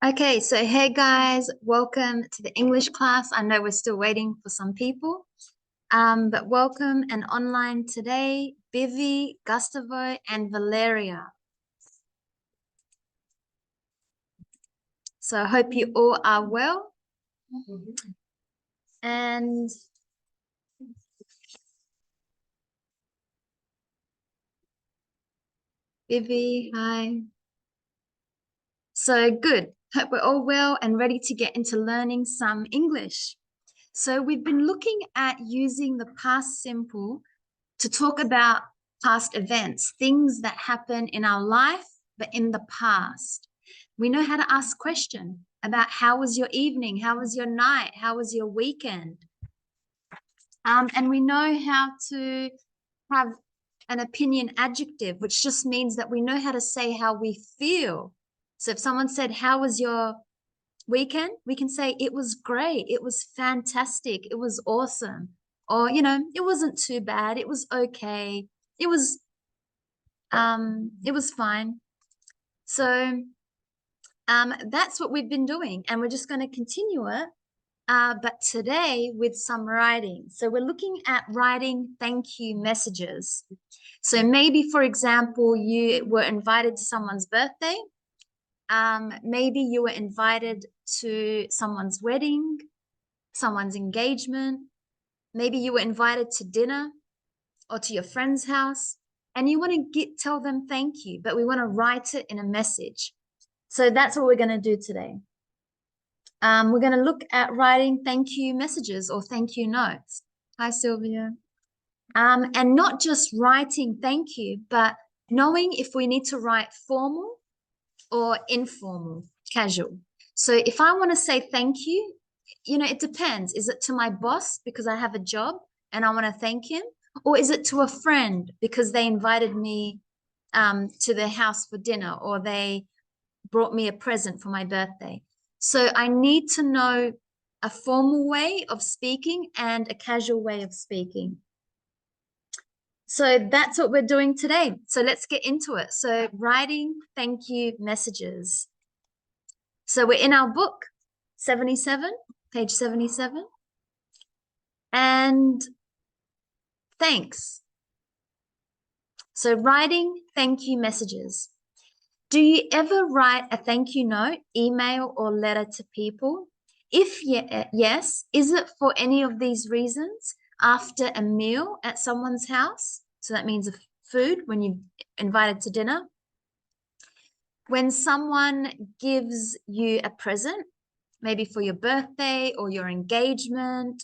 Okay, so hey guys, welcome to the English class. I know we're still waiting for some people, but welcome and online today, Bivi, Gustavo, and Valeria. So I hope you all are well. And Bivi, hi. So good. Hope we're all well and ready to get into learning some English. So we've been looking at using the past simple to talk about past events, things that happen in our life, but in the past. We know how to ask questions about how was your evening? How was your night? How was your weekend? And we know how to have an opinion adjective, which just means that we know how to say how we feel. So if someone said, how was your weekend? We can say, it was great. It was fantastic. It was awesome. Or, it wasn't too bad. It was okay. It was fine. So that's what we've been doing, and we're just going to continue it. But today with some writing. So we're looking at writing thank you messages. So maybe, for example, you were invited to someone's birthday. Maybe you were invited to someone's wedding, someone's engagement. Maybe you were invited to dinner or to your friend's house, and you want to tell them thank you, but we want to write it in a message. So that's what we're going to do today. We're going to look at writing thank you messages or thank you notes. Hi, Sylvia. And not just writing thank you, but knowing if we need to write formal or informal, casual. So if I want to say thank you, it depends. Is it to my boss because I have a job and I want to thank him? Or is it to a friend because they invited me to their house for dinner, or they brought me a present for my birthday? So I need to know a formal way of speaking and a casual way of speaking. So that's what we're doing today. So let's get into it. So writing thank you messages. So we're in our book, 77, page 77. And thanks. So writing thank you messages. Do you ever write a thank you note, email, or letter to people? If yes, is it for any of these reasons? After a meal at someone's house, so that means food when you're invited to dinner. When someone gives you a present, maybe for your birthday or your engagement,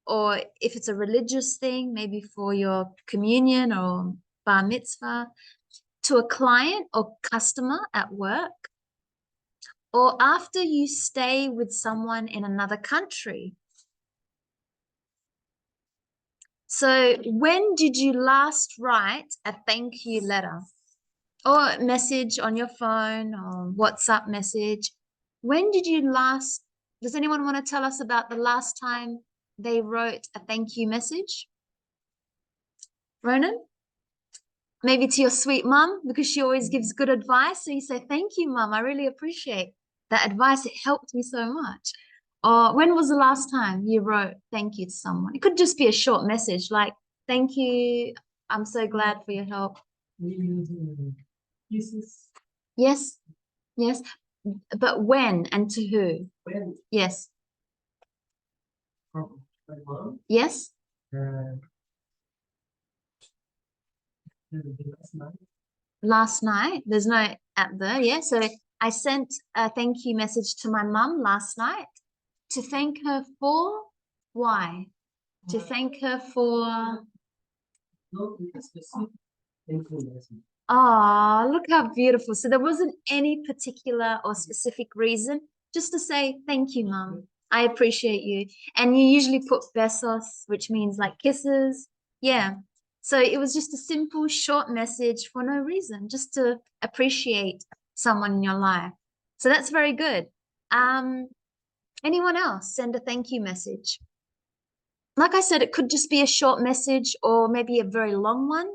or if it's a religious thing, maybe for your communion or bar mitzvah, to a client or customer at work, or after you stay with someone in another country. So when did you last write a thank you letter or message on your phone or WhatsApp message? When did you last, does anyone want to tell us about the last time they wrote a thank you message? Ronan? Maybe to your sweet mum, because she always gives good advice. So you say, thank you, mum. I really appreciate that advice. It helped me so much. Or when was the last time you wrote thank you to someone? It could just be a short message like, thank you. I'm so glad for your help. Yes. Yes. But when and to who? When? Yes. My mom? Yes. Last night. There's no at the, yeah. So I sent a thank you message to my mum last night to thank her for why? To thank her for. Oh, look how beautiful. So there wasn't any particular or specific reason, just to say thank you, mum. I appreciate you. And you usually put besos, which means like kisses. Yeah. So it was just a simple, short message for no reason, just to appreciate someone in your life. So that's very good. Anyone else send a thank you message? Like I said, it could just be a short message or maybe a very long one.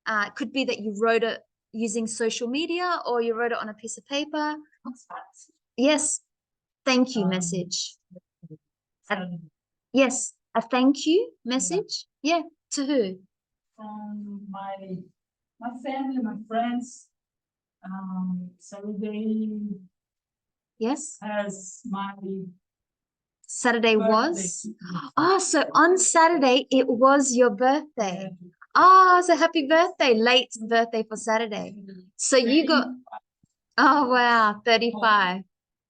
It could be that you wrote it using social media or you wrote it on a piece of paper. Yes, thank you message. Yes, a thank you message. Yeah, to who? My family, my friends. Saturday Yes. has my Saturday birthday. was. Oh, so on Saturday it was your birthday. Oh, so happy birthday, late birthday for Saturday. So you got, oh wow, 35.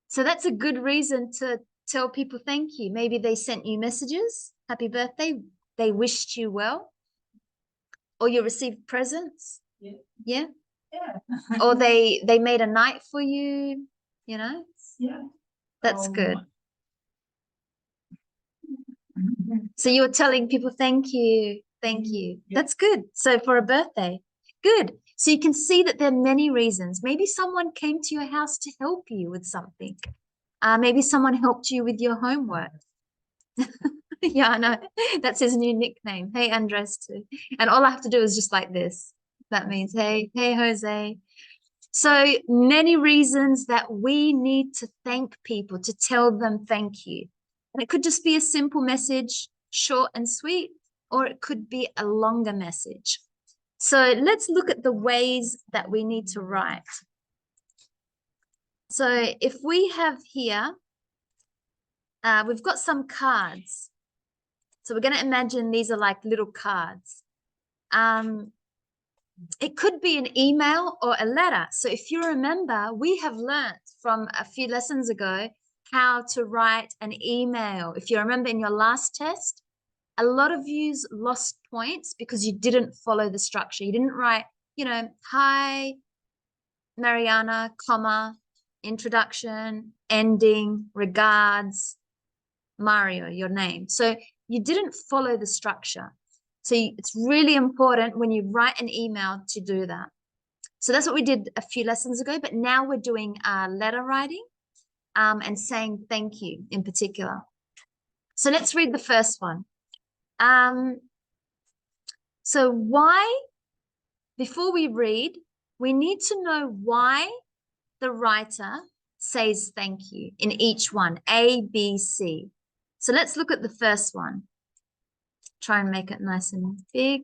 So that's a good reason to tell people thank you. Maybe they sent you messages, happy birthday, they wished you well, or you received presents. Yeah. Yeah. Yeah. Or they made a night for you, you know? Yeah. That's good. So you were telling people thank you, thank you. Yeah. That's good. So for a birthday, good. So you can see that there are many reasons. Maybe someone came to your house to help you with something. Maybe someone helped you with your homework. Yeah, I know. That's his new nickname. Hey, Andres, too. And all I have to do is just like this. That means, hey, Jose. So many reasons that we need to thank people, to tell them thank you. And it could just be a simple message, short and sweet, or it could be a longer message. So let's look at the ways that we need to write. So if we have here, we've got some cards. So we're going to imagine these are like little cards. It could be an email or a letter. So if you remember, we have learned from a few lessons ago how to write an email. If you remember in your last test, a lot of you lost points because you didn't follow the structure. You didn't write, hi, Mariana, comma, introduction, ending, regards, Mario, your name. So you didn't follow the structure. So it's really important when you write an email to do that. So that's what we did a few lessons ago, but now we're doing letter writing and saying thank you in particular. So let's read the first one. So why, before we read, we need to know why the writer says thank you in each one, A, B, C. So let's look at the first one. Try and make it nice and big.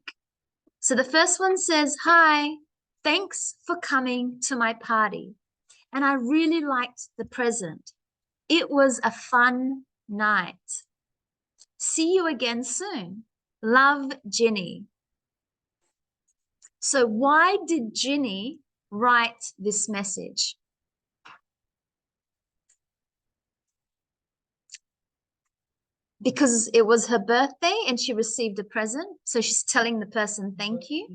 So the first one says, hi, thanks for coming to my party. And I really liked the present. It was a fun night. See you again soon. Love, Ginny. So why did Ginny write this message? Because it was her birthday and she received a present. So she's telling the person thank you.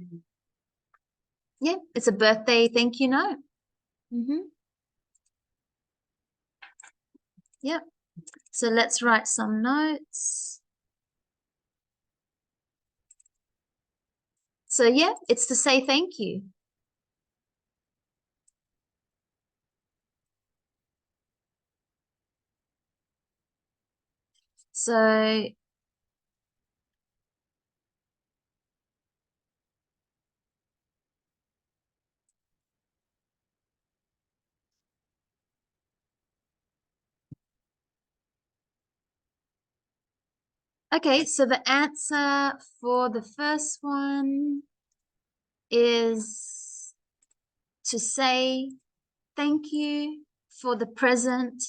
Yeah, it's a birthday thank you note. Yep. So let's write some notes. So yeah, it's to say thank you. So okay, so the answer for the first one is to say thank you for the present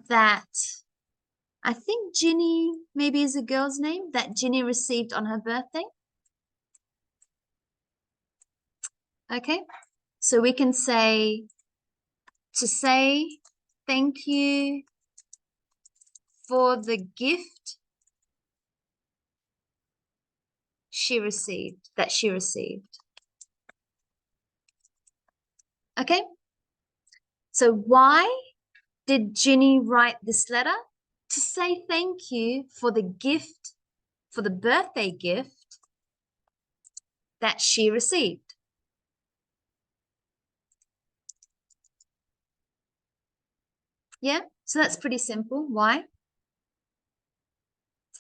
that I think Ginny maybe is a girl's name that Ginny received on her birthday. Okay, so we can say to say thank you for the gift she received, that she received. Okay, so why did Ginny write this letter? To say thank you for the gift, for the birthday gift that she received. Yeah, so that's pretty simple. Why?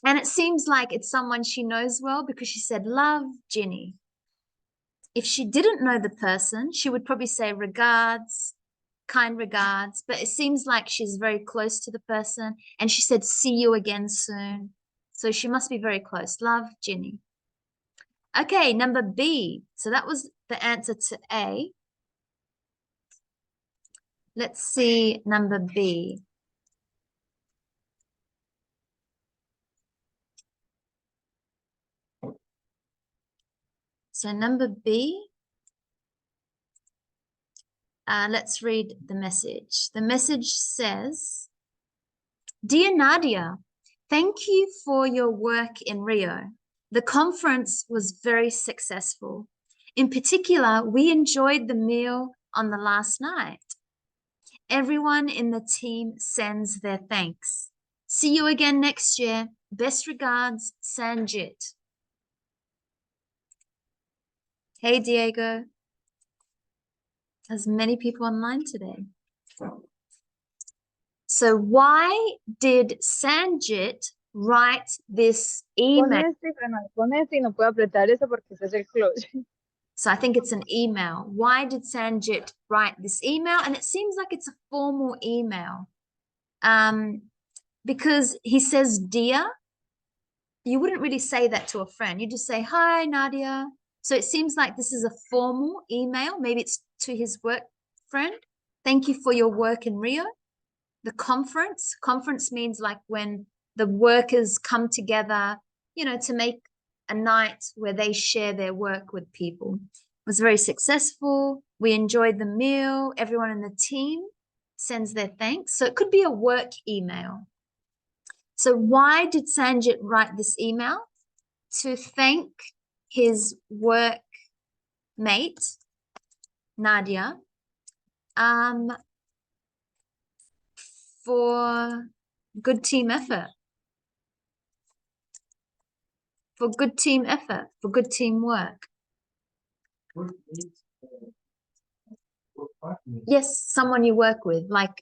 And it seems like it's someone she knows well because she said, love, Ginny. If she didn't know the person, she would probably say regards, kind regards, but it seems like she's very close to the person. And she said, see you again soon. So she must be very close. Love, Ginny. Okay, number B. So that was the answer to A. Let's see number B. So number B, let's read the message. The message says, Dear Nadia, thank you for your work in Rio. The conference was very successful. In particular, we enjoyed the meal on the last night. Everyone in the team sends their thanks. See you again next year. Best regards, Sanjit. Hey, Diego. There's many people online today. So why did Sanjit write this email? Pon este y no puedo apretar eso porque ese es el close. So I think it's an email. Why did Sanjit write this email? And it seems like it's a formal email. Because he says, dear, you wouldn't really say that to a friend. You just say, hi, Nadia. So it seems like this is a formal email. Maybe it's to his work friend. Thank you for your work in Rio. The conference means like when the workers come together, you know, to make a night where they share their work with people. It was very successful. We enjoyed the meal. Everyone in the team sends their thanks. So it could be a work email. So why did Sanjit write this email? To thank his work mate, Nadia, for good team effort. For good team effort, for good teamwork. Yes, someone you work with, like,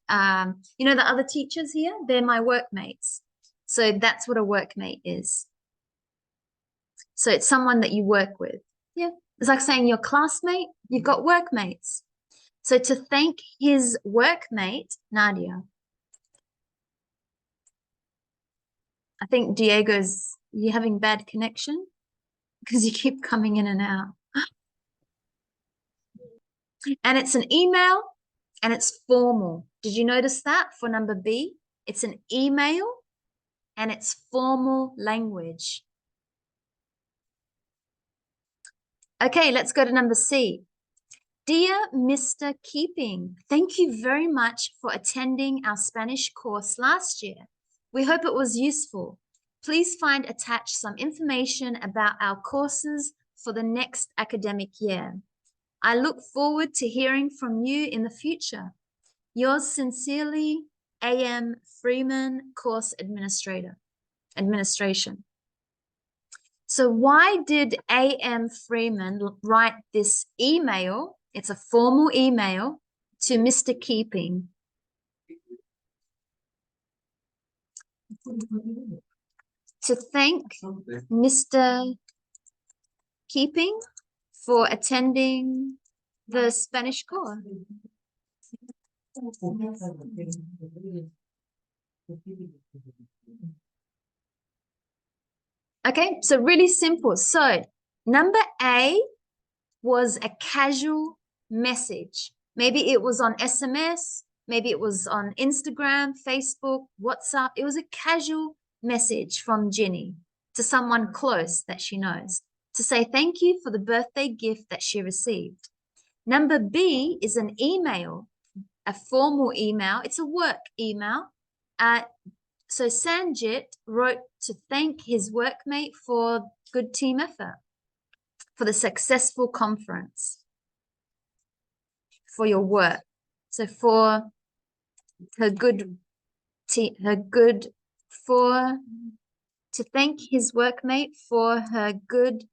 you know, the other teachers here, they're my workmates. So that's what a workmate is. So it's someone that you work with. Yeah, it's like saying your classmate, you've got workmates. So to thank his workmate, Nadia. I think Diego's, you having bad connection? Because you keep coming in and out. And it's an email and it's formal. Did you notice that for number B? It's an email and it's formal language. Okay, let's go to number C. Dear Mr. Keeping, thank you very much for attending our Spanish course last year. We hope it was useful. Please find attached some information about our courses for the next academic year. I look forward to hearing from you in the future. Yours sincerely, A.M. Freeman, Course Administration. So why did A.M. Freeman write this email? It's a formal email to Mr. Keeping. To thank Mr. Keeping for attending the Spanish course. Okay, so really simple. So number A was a casual message. Maybe it was on SMS, maybe it was on Instagram, Facebook, WhatsApp. It was a casual message from Ginny to someone close that she knows to say thank you for the birthday gift that she received. Number B is an email, a formal email. It's a work email. So Sanjit wrote to thank his workmate for good team effort, for the successful conference, for your work. So for her good to thank his workmate for her good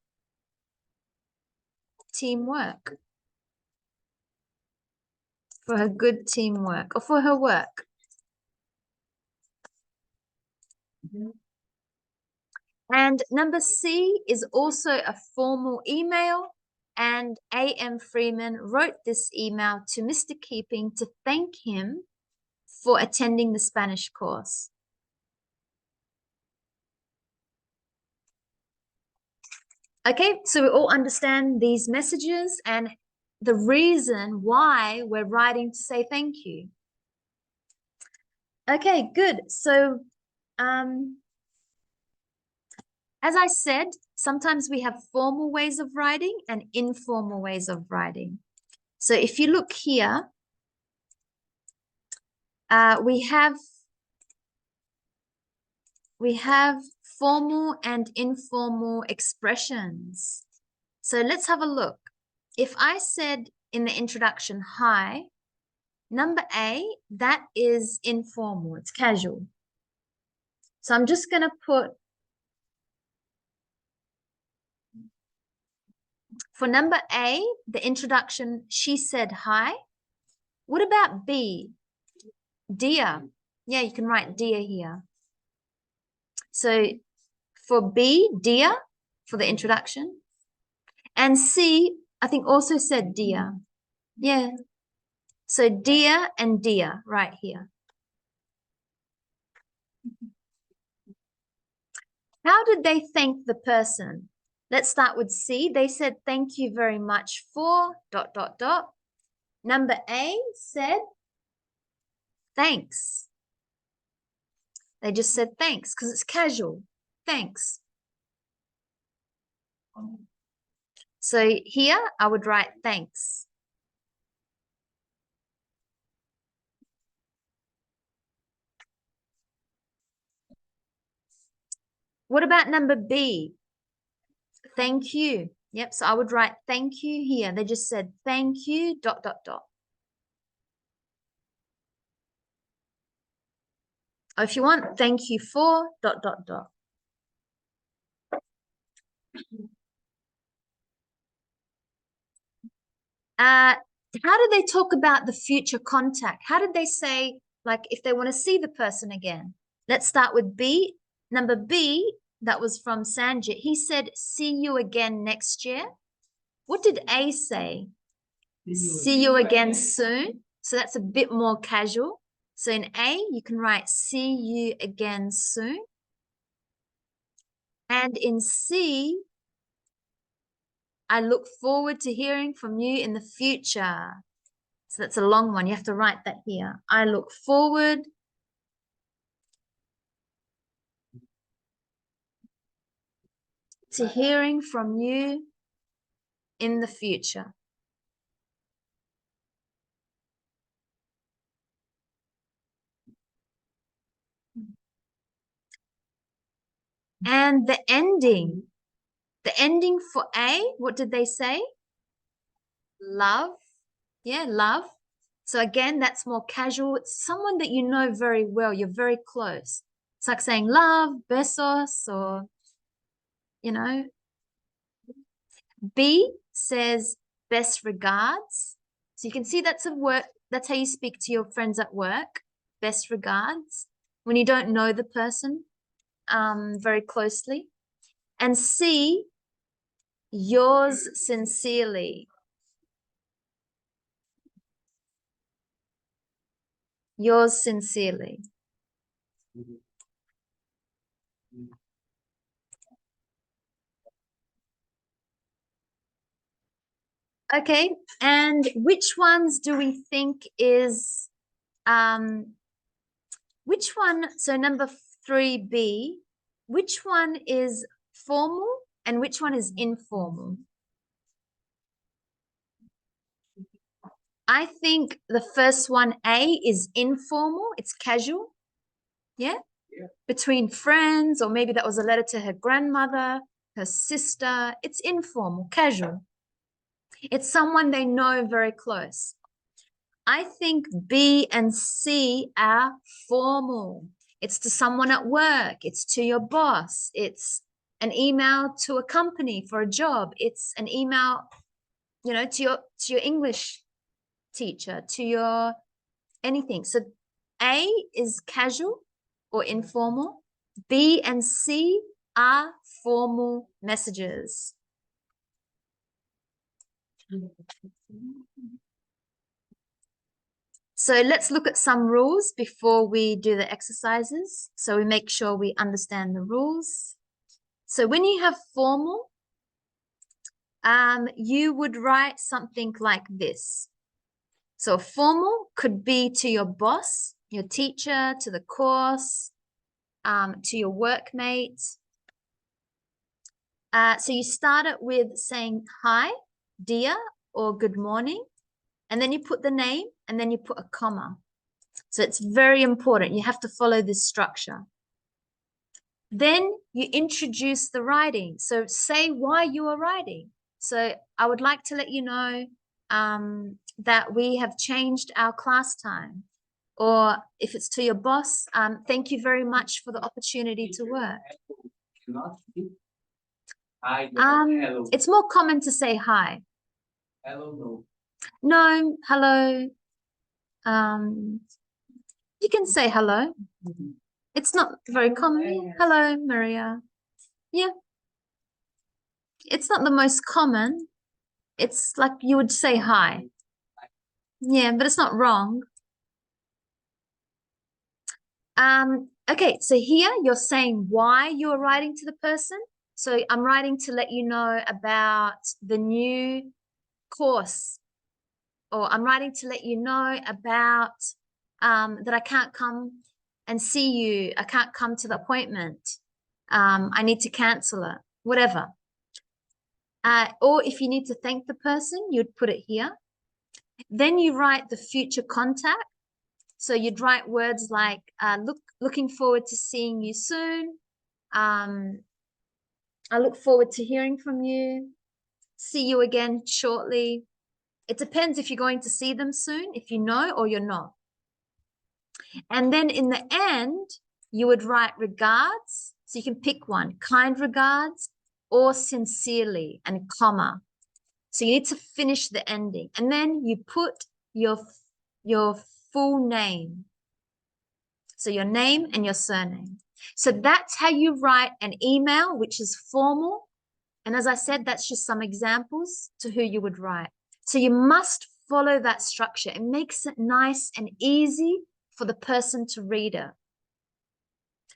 teamwork. For her good teamwork or for her work. And number C is also a formal email. and A.M. Freeman wrote this email to Mr. Keeping to thank him for attending the Spanish course. Okay, so we all understand these messages and the reason why we're writing to say thank you. Okay, good. So, as I said, sometimes we have formal ways of writing and informal ways of writing. So if you look here, we have formal and informal expressions. So let's have a look. If I said in the introduction, hi, number A, that is informal, it's casual. So I'm just going to put, for number A, the introduction, she said hi. What about B? Dear. Yeah, you can write dear here. So for B, dear, for the introduction. And C, I think also said dear. Yeah. So dear and dear right here. How did they thank the person? Let's start with C. They said, thank you very much for ... Number A said, thanks. They just said thanks because it's casual. Thanks. So here I would write thanks. What about number B? Thank you. Yep, so I would write thank you here. They just said thank you ... Or if you want, thank you for ... How did they talk about the future contact? How did they say, like, if they want to see the person again? Let's start with B. Number B, that was from Sanjit. He said, see you again next year. What did A say? See you again soon. So that's a bit more casual. So in A, you can write see you again soon. And in C, I look forward to hearing from you in the future. So that's a long one. You have to write that here. I look forward to hearing from you in the future. And the ending for A, what did they say? Love. Yeah, love. So again, that's more casual. It's someone that you know very well. You're very close. It's like saying love, besos, or, you know. B says best regards. So you can see that's a work. That's how you speak to your friends at work. Best regards. When you don't know the person very closely. And C, yours sincerely. Yours sincerely. Okay, and which ones do we think is, which one, so number 3B, which one is formal and which one is informal? I think the first one, A, is informal. It's casual. Yeah? Between friends, or maybe that was a letter to her grandmother, her sister. It's informal, casual. It's someone they know very close. I think B and C are formal. It's to someone at work. It's to your boss. It's an email to a company for a job. It's an email, you know, to your English teacher, to your anything. So A is casual or informal. B and C are formal messages. So let's look at some rules before we do the exercises. So we make sure we understand the rules. So when you have formal, you would write something like this. So formal could be to your boss, your teacher, to the course, to your workmates. So you start it with saying hi, dear, or good morning, and then you put the name, and then you put a comma. So it's very important. You have to follow this structure. Then you introduce the writing. So say why you are writing. So I would like to let you know that we have changed our class time. Or if it's to your boss, thank you very much for the opportunity to work. It's more common to say hi. Hello. No, hello. You can say hello. It's not very common. Hello, Maria. Yeah. It's not the most common. It's like you would say hi. Yeah, but it's not wrong. Okay, so here you're saying why you're writing to the person. So I'm writing to let you know about the new course, or I'm writing to let you know about that I can't come and see you. I can't come to the appointment. I need to cancel it, whatever. Or if you need to thank the person, you'd put it here. Then you write the future contact. So you'd write words like, looking forward to seeing you soon. I look forward to hearing from you. See you again shortly. It depends if you're going to see them soon, if you know or you're not. And then in the end, you would write regards. So you can pick one, kind regards or sincerely, and comma. So you need to finish the ending. And then you put your full name. So your name and your surname. So that's how you write an email, which is formal. And as I said, that's just some examples to who you would write. So you must follow that structure. It makes it nice and easy for the person to read it.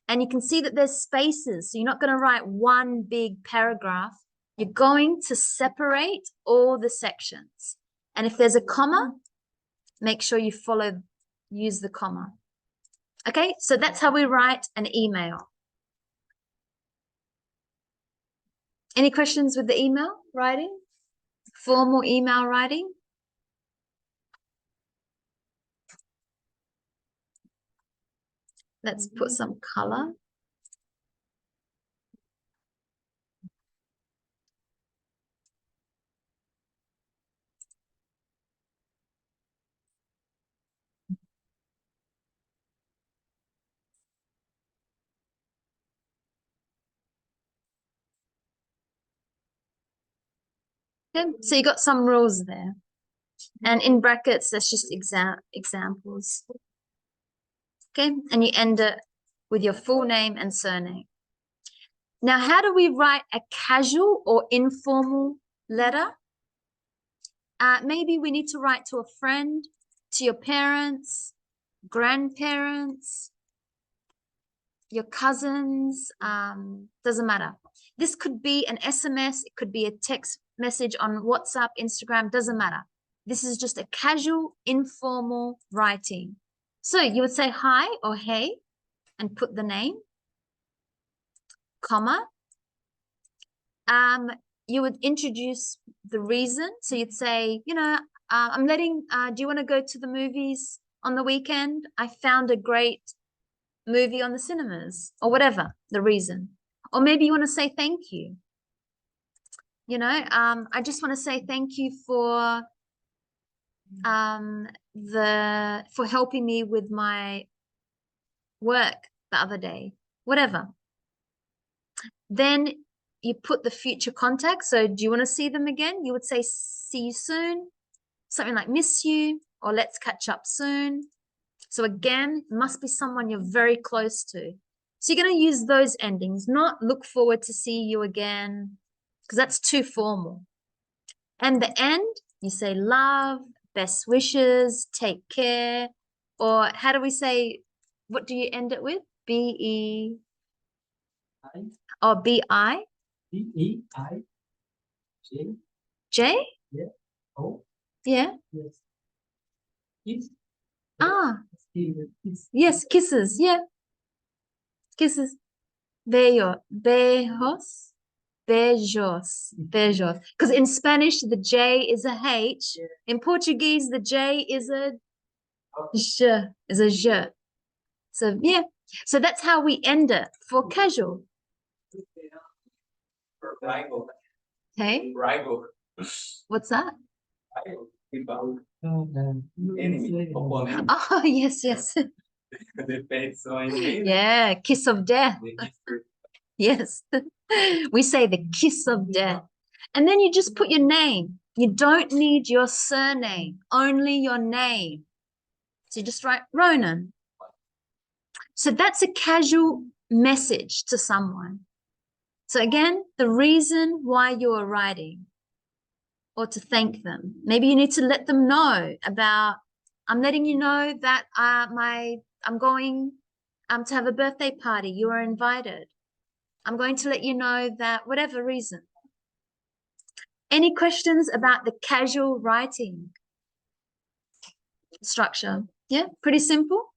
And you can see that there's spaces. So you're not going to write one big paragraph. You're going to separate all the sections. And if there's a comma, make sure you use the comma. Okay, so that's how we write an email. Any questions with the email writing? Formal email writing? Let's put some color. Okay, so you got some rules there. And in brackets, that's just examples. Okay, and you end it with your full name and surname. Now, how do we write a casual or informal letter? Maybe we need to write to a friend, to your parents, grandparents, your cousins, doesn't matter. This could be an SMS, it could be a text message on WhatsApp, Instagram, doesn't matter. This is just a casual, informal writing. So you would say hi or hey and put the name, comma. You would introduce the reason. So you'd say, do you want to go to the movies on the weekend? I found a great movie on the cinemas, or whatever the reason. Or maybe you want to say thank you. I just want to say thank you for helping me with my work the other day, whatever. Then you put the future contact. So do you want to see them again? You would say see you soon, something like miss you, or let's catch up soon. So again, it must be someone you're very close to. So you're going to use those endings, not look forward to see you again, because that's too formal. And the end, You say love, best wishes, take care, or how do we say, what do you end it with? B-E, I, or B-I? E-E-I, J, J? yeah, O, Yeah. yes. Kiss, Ah, kiss. yes, kisses. Yeah, kisses. Bello, bejos, beijos, beijos. Because in Spanish, the J is a H. Yeah. In Portuguese, the J is a J, is a J. So yeah, so that's how we end it for casual. Rival. Okay, Rival. what's that? Rival. Enemy. Opponent. Oh, yes, yes. Depends on name. Yeah, kiss of death. Yes. We say the kiss of death. And then you just put your name. You don't need your surname, only your name. So you just write Ronan. So that's a casual message to someone. So again, the reason why you are writing, or to thank them. Maybe you need to let them know about, I'm letting you know that I'm going to have a birthday party. You are invited. I'm going to let you know that whatever reason. Any questions about the casual writing structure? Yeah, pretty simple.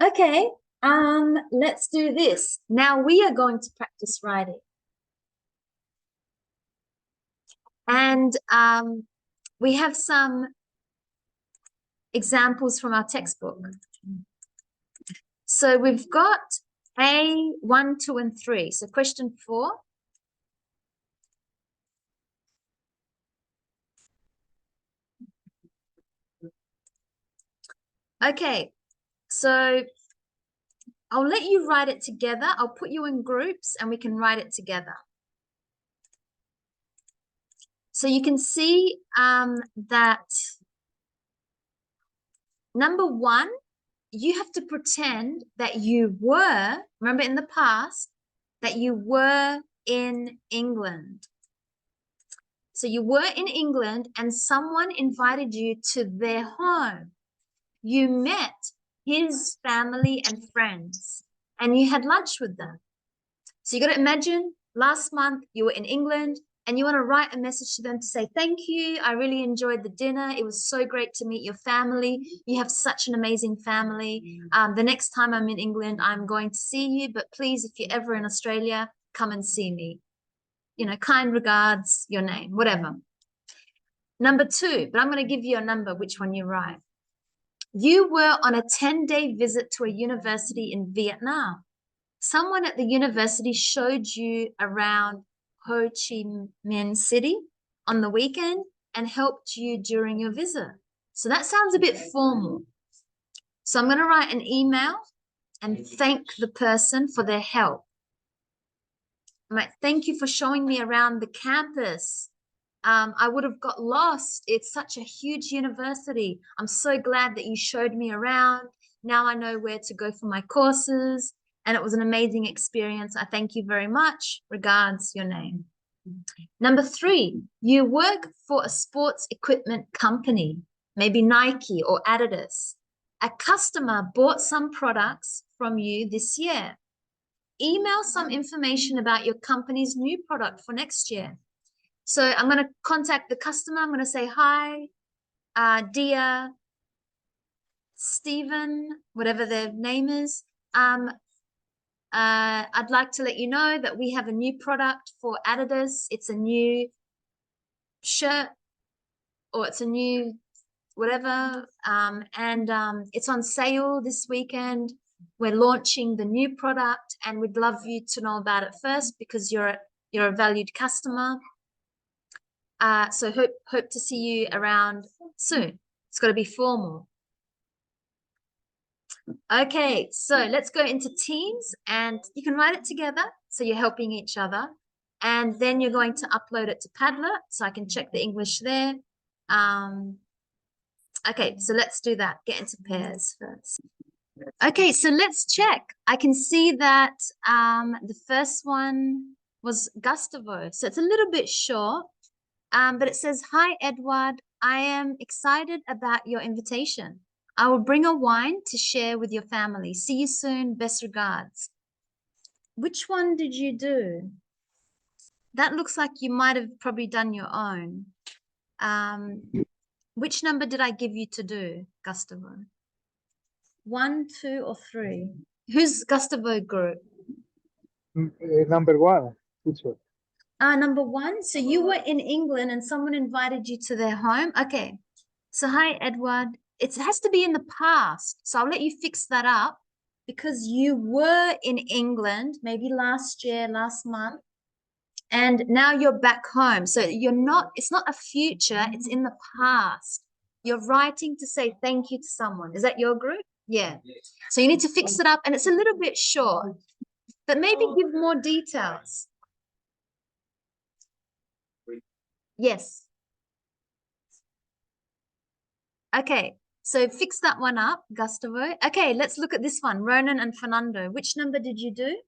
Okay, let's do this. Now we are going to practice writing. And we have some examples from our textbook. So we've got A, 1, 2, and 3. So question 4. Okay, so I'll let you write it together. I'll put you in groups and we can write it together. So you can see that number 1, you have to pretend that you were, remember in the past, that you were in England. So you were in England and someone invited you to their home. You met his family and friends and you had lunch with them. So you got to imagine last month you were in England and you want to write a message to them to say, thank you. I really enjoyed the dinner. It was so great to meet your family. You have such an amazing family. The next time I'm in England, I'm going to see you. But please, if you're ever in Australia, come and see me. You know, kind regards, your name, whatever. Number 2, but I'm going to give you a number, which one you write. You were on a 10-day visit to a university in Vietnam. Someone at the university showed you around Ho Chi Minh City on the weekend and helped you during your visit. So that sounds a bit formal. So I'm going to write an email and thank the person for their help. I might thank you for showing me around the campus. I would have got lost. It's such a huge university. I'm so glad that you showed me around. Now I know where to go for my courses. And it was an amazing experience. I thank you very much. Regards, your name. Number 3, you work for a sports equipment company, maybe Nike or Adidas. A customer bought some products from you this year. Email some information about your company's new product for next year. So I'm going to contact the customer. I'm going to say, hi, dear Stephen, whatever their name is. I'd like to let you know that we have a new product for Adidas. It's a new shirt or it's a new whatever. It's on sale this weekend. We're launching the new product and we'd love you to know about it first because you're a valued customer. So hope to see you around soon. It's got to be formal. Okay, so let's go into teams and you can write it together. So you're helping each other. And then you're going to upload it to Padlet so I can check the English there. Okay, so let's do that. Get into pairs first. Okay, so let's check. I can see that the first one was Gustavo. So it's a little bit short. But it says, "Hi, Edward. I am excited about your invitation. I will bring a wine to share with your family. See you soon. Best regards." Which one did you do? That looks like you might have probably done your own. Which number did I give you to do, Gustavo? 1, 2, or 3? Who's Gustavo group? Number one, teacher. Number 1. So you were in England and someone invited you to their home. Okay. So hi, Edward. It has to be in the past. So I'll let you fix that up because you were in England maybe last year, last month, and now you're back home. So it's not a future, it's in the past. You're writing to say thank you to someone. Is that your group? Yeah. So you need to fix it up, and it's a little bit short, but maybe give more details. Yes. Okay, so fix that one up, Gustavo. Okay, let's look at this one, Ronan and Fernando. Which number did you do?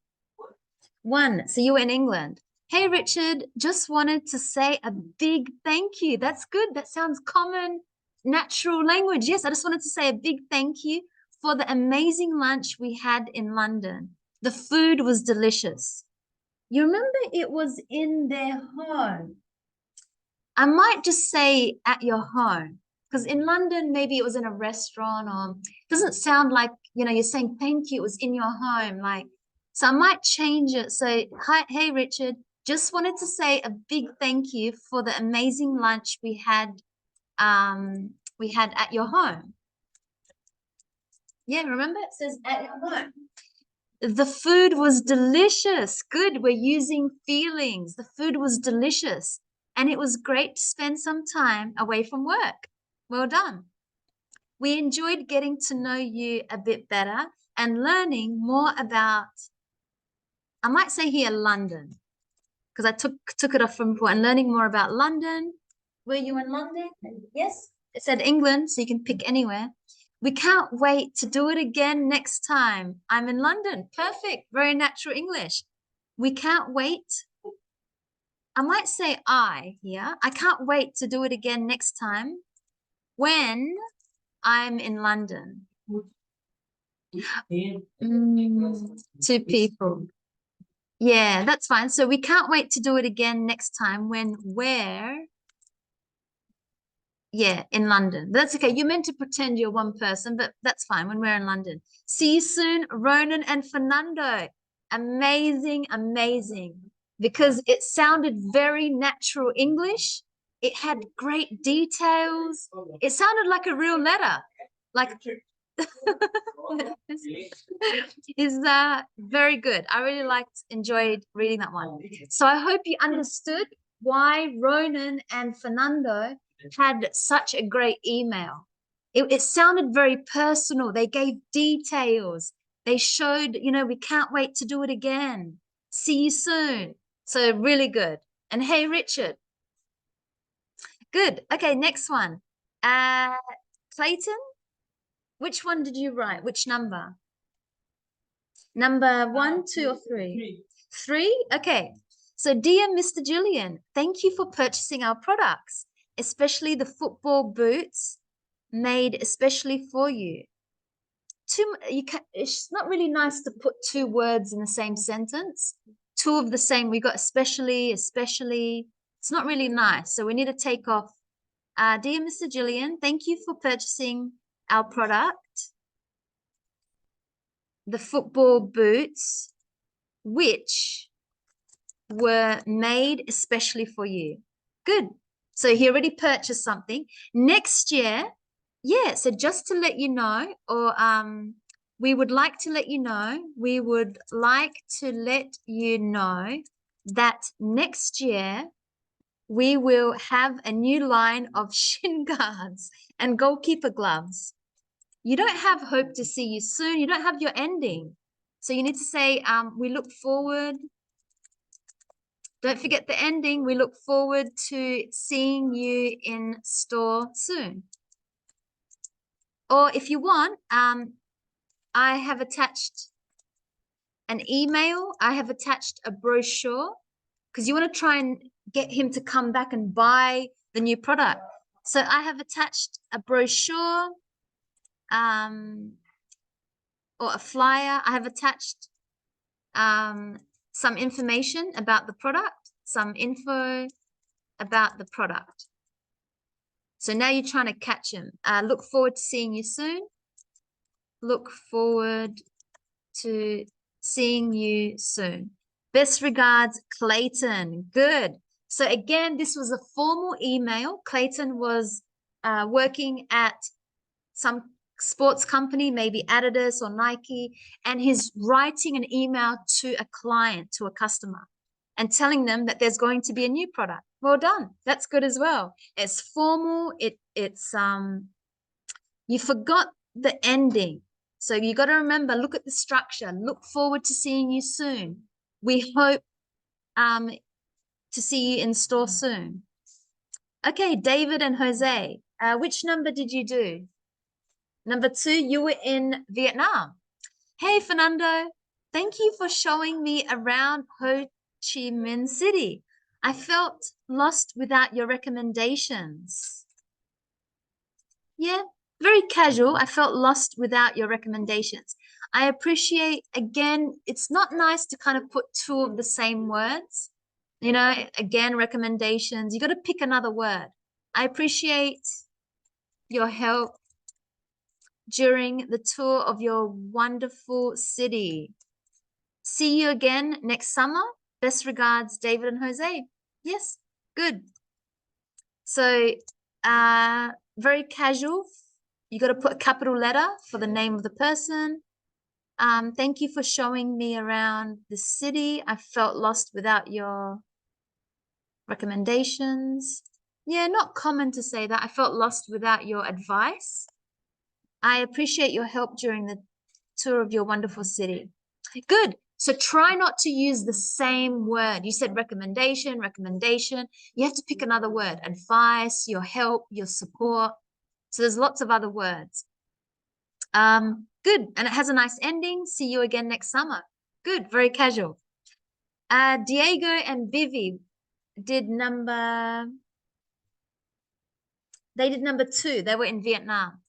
1. So you were in England. Hey, Richard, just wanted to say a big thank you. That's good. That sounds common, natural language. Yes, I just wanted to say a big thank you for the amazing lunch we had in London. The food was delicious. You remember it was in their home. I might just say at your home, because in London, maybe it was in a restaurant, or it doesn't sound like, you're saying thank you, it was in your home. So I might change it. So, hi, hey, Richard, just wanted to say a big thank you for the amazing lunch we had at your home. Yeah, remember it says at your home. The food was delicious. Good, we're using feelings. The food was delicious. And it was great to spend some time away from work. Well done. We enjoyed getting to know you a bit better and learning more about, I might say here, London, because I took it off from before, and learning more about London. Were you in London? Yes, it said England, so you can pick anywhere. We can't wait to do it again next time. I'm in London. Perfect. Very natural English. We can't wait. I might say I here. I can't wait to do it again next time when I'm in London. 2 people. Yeah, that's fine. So we can't wait to do it again next time when we're, in London. That's okay. You meant to pretend you're one person, but that's fine when we're in London. See you soon, Ronan and Fernando. Amazing, amazing. Because it sounded very natural English. It had great details. It sounded like a real letter. Like is very good. I really enjoyed reading that one. So I hope you understood why Ronan and Fernando had such a great email. It sounded very personal. They gave details. They showed, we can't wait to do it again. See you soon. So really good. And hey, Richard. Good. Okay, next one. Clayton, which one did you write? Which number? Number 1, 2, or 3? 3? Okay. So, dear Mr. Julian, thank you for purchasing our products, especially the football boots made especially for you. It's not really nice to put 2 words in the same sentence. 2 of the same. We got especially. It's not really nice. So we need to take off. Dear Mr. Julian, thank you for purchasing our product, the football boots, which were made especially for you. Good. So he already purchased something. Next year, so just to let you know, or we would like to let you know that next year we will have a new line of shin guards and goalkeeper gloves. You don't have hope to see you soon. You don't have your ending. So you need to say, we look forward. Don't forget the ending. We look forward to seeing you in store soon. Or if you want, I have attached an email. I have attached a brochure because you want to try and get him to come back and buy the new product. So I have attached a brochure or a flyer. I have attached some information about the product, some info about the product. So now you're trying to catch him. Look forward to seeing you soon. Look forward to seeing you soon. Best regards, Clayton. Good. So again, this was a formal email. Clayton was working at some sports company, maybe Adidas or Nike, and he's writing an email to a client, to a customer, and telling them that there's going to be a new product. Well done. That's good as well. It's formal. It's you forgot the ending. So you got to remember, look at the structure. Look forward to seeing you soon. We hope to see you in store soon. Okay, David and Jose, which number did you do? Number 2, you were in Vietnam. Hey, Fernando, thank you for showing me around Ho Chi Minh City. I felt lost without your recommendations. Yeah, very casual. I felt lost without your recommendations. I appreciate, again, it's not nice to kind of put 2 of the same words. You know, again, recommendations. You got to pick another word. I appreciate your help during the tour of your wonderful city. See you again next summer. Best regards, David and Jose. Yes, good. So, very casual. You got to put a capital letter for the name of the person. Thank you for showing me around the city. I felt lost without your recommendations. Yeah, not common to say that. I felt lost without your advice. I appreciate your help during the tour of your wonderful city. Good. So try not to use the same word. You said recommendation, recommendation. You have to pick another word. Advice, your help, your support. So there's lots of other words. Good. And it has a nice ending. See you again next summer. Good. Very casual. Diego and Vivi did number 2. They were in Vietnam.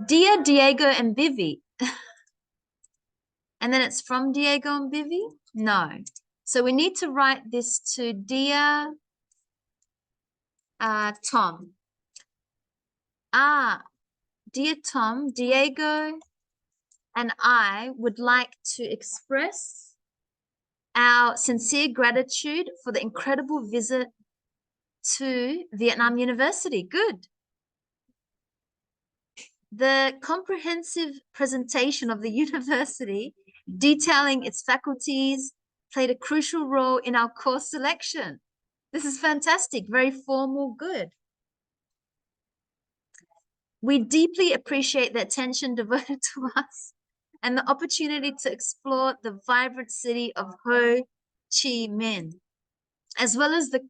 Dear Diego and Vivi. And then it's from Diego and Vivi? No. So we need to write this to Dear Tom. Dear Tom, Diego and I would like to express our sincere gratitude for the incredible visit to Vietnam University. Good. The comprehensive presentation of the university detailing its faculties played a crucial role in our course selection. This is fantastic, very formal, good. We deeply appreciate the attention devoted to us and the opportunity to explore the vibrant city of Ho Chi Minh, as well as the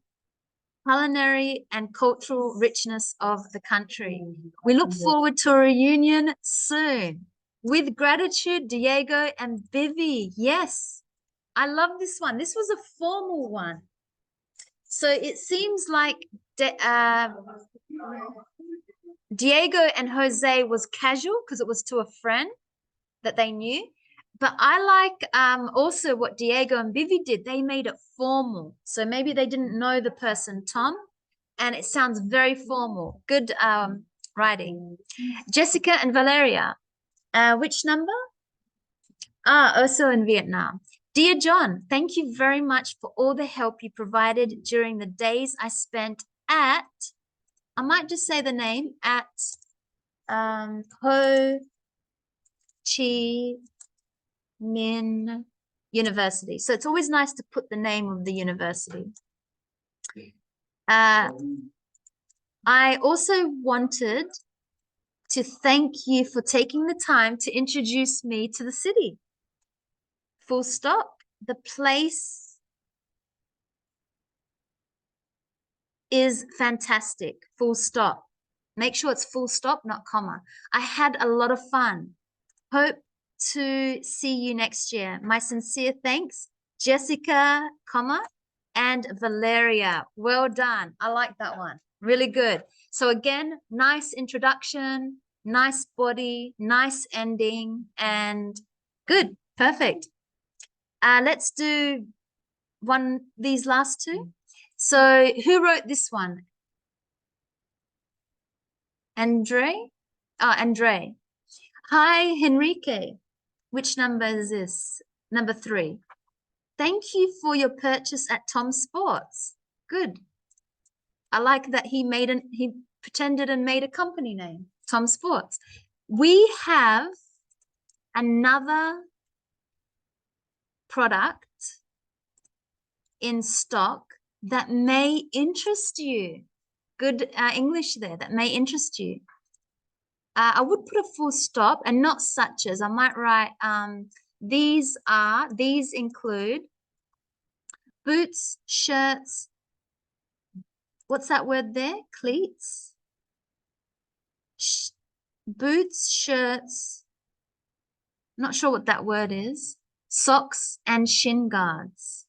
culinary and cultural richness of the country. We look forward to a reunion soon. With gratitude, Diego and Vivi. Yes, I love this one. This was a formal one. So it seems like Diego and Jose was casual because it was to a friend that they knew. But I like also what Diego and Vivi did. They made it formal. So maybe they didn't know the person, Tom, and it sounds very formal. Good writing. Jessica and Valeria. Which number? Also in Vietnam. Dear John, thank you very much for all the help you provided during the days I spent at, I might just say the name, at Ho Chi Minh University. So it's always nice to put the name of the university. I also wanted to thank you for taking the time to introduce me to the city. Full stop. The place is fantastic. Full stop. Make sure it's full stop, not comma. I had a lot of fun. Hope to see you next year. My sincere thanks, Jessica, comma, and Valeria. Well done. I like that one. Really good. So again, nice introduction, nice body, nice ending, and good. Perfect. Let's do these last two. So who wrote this one? Andre? Oh, Andre. Hi, Henrique. Which number is this? Number 3. Thank you for your purchase at Tom Sports. Good. I like that he pretended and made a company name, Tom Sports. We have another product in stock that may interest you. Good English there, that may interest you. I would put a full stop and not such as. I might write, these include boots, shirts. What's that word there? Cleats? Boots, shirts. Not sure what that word is. Socks and shin guards.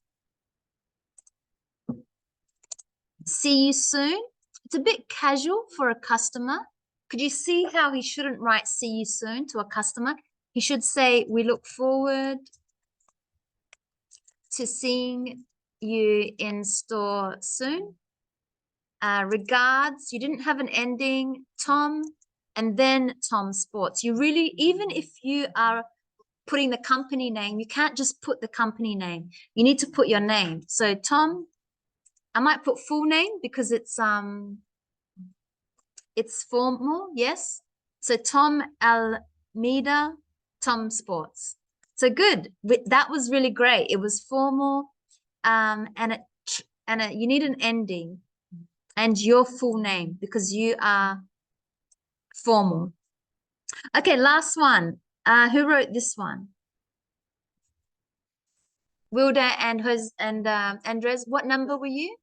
See you soon. It's a bit casual for a customer. Could you see how he shouldn't write see you soon to a customer? He should say, we look forward to seeing you in store soon. Regards, you didn't have an ending, Tom, and then Tom Sports. You really, even if you are putting the company name, you can't just put the company name. You need to put your name. So Tom, I might put full name because it's formal, yes. So Tom Almeida, Tom Sports. So good. That was really great. It was formal, and you need an ending and your full name because you are formal. Okay, last one. Who wrote this one? Wilda and Andres. What number were you?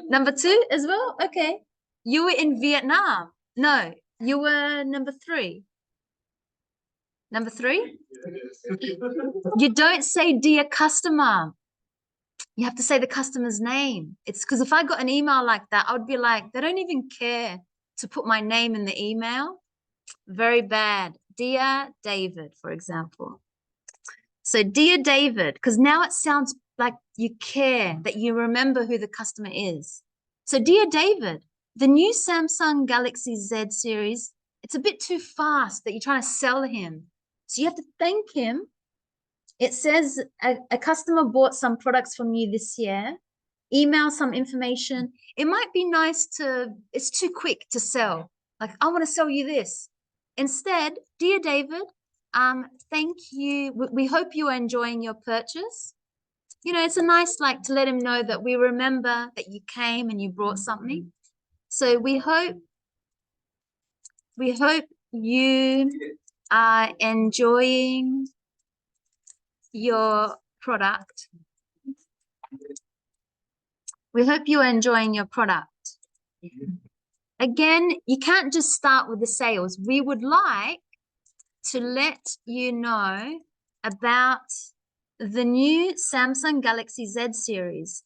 Number 2 as well? Okay. You were in Vietnam. No, you were number 3. Number 3? You don't say dear customer. You have to say the customer's name. It's because if I got an email like that, I would be like, they don't even care to put my name in the email. Very bad. Dear David, for example. So dear David, because now it sounds like you care, that you remember who the customer is. So dear David, the new Samsung Galaxy Z series, it's a bit too fast that you're trying to sell him. So you have to thank him. It says a customer bought some products from you this year. Email some information. It might be nice it's too quick to sell. Like, I want to sell you this. Instead, dear David, thank you. We hope you are enjoying your purchase. You know, it's a nice, like, to let him know that we remember that you came and you brought something. So we hope you are enjoying your product. We hope you are enjoying your product. Again, you can't just start with the sales. We would like to let you know about the new Samsung Galaxy Z series,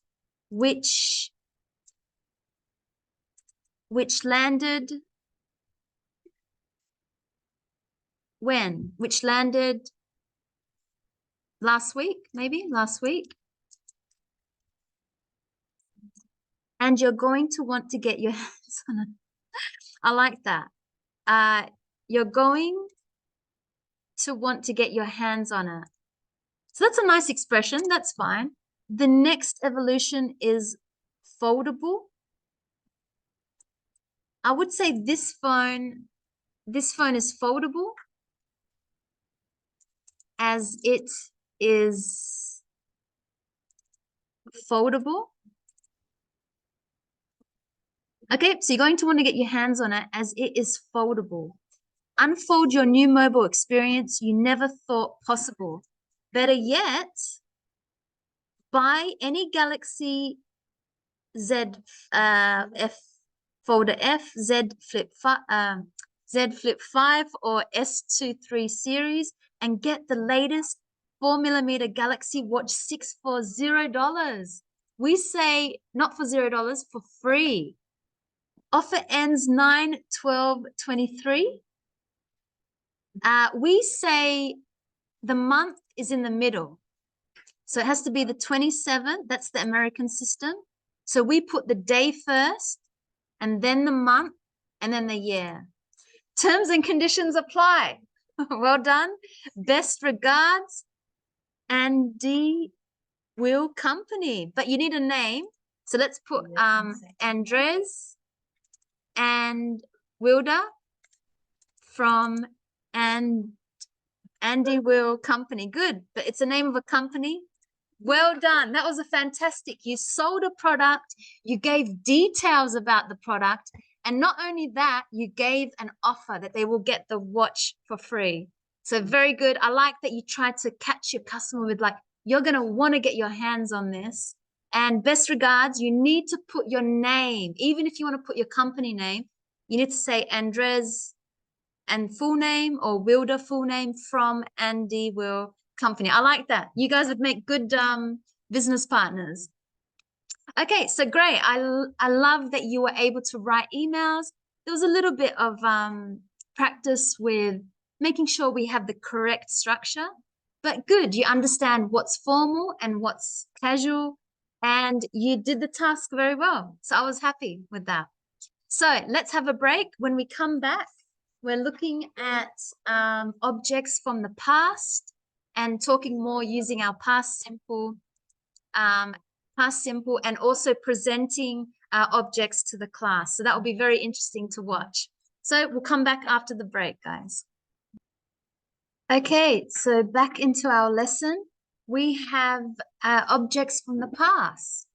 which landed when? Which landed last week, maybe last week. And you're going to want to get your hands on it. I like that. You're going to want to get your hands on it. So that's a nice expression. That's fine. The next evolution is foldable. I would say this phone is foldable as it is foldable. Okay, so you're going to want to get your hands on it as it is foldable. Unfold your new mobile experience you never thought possible. Better yet, buy any Galaxy Z F Folder F, Z Flip 5 or S23 series and get the latest 4mm Galaxy Watch 6 for $0. We say not for $0, for free. Offer ends 9/12/23. We say the month is in the middle. So it has to be the 27th. That's the American system. So we put the day first, and then the month, and then the year. Terms and conditions apply. Well done. Best regards, Andy Will Company. But you need a name. So let's put Andres and Wilder from Andy Will Company. Good. But it's the name of a company. Well done. That was a fantastic. You sold a product. You gave details about the product. And not only that, you gave an offer that they will get the watch for free. So very good. I like that you tried to catch your customer with like, you're going to want to get your hands on this. And best regards, you need to put your name. Even if you want to put your company name, you need to say Andres and full name or Wilder full name from Andy Will Company. I like that. You guys would make good business partners. Okay, so great. I love that you were able to write emails. There was a little bit of practice with making sure we have the correct structure, but good. You understand what's formal and what's casual, and you did the task very well. So I was happy with that. So let's have a break. When we come back, we're looking at objects from the past and talking more using our past simple and also presenting our objects to the class. So that will be very interesting to watch. So we'll come back after the break, guys. Okay, so back into our lesson. We have objects from the past.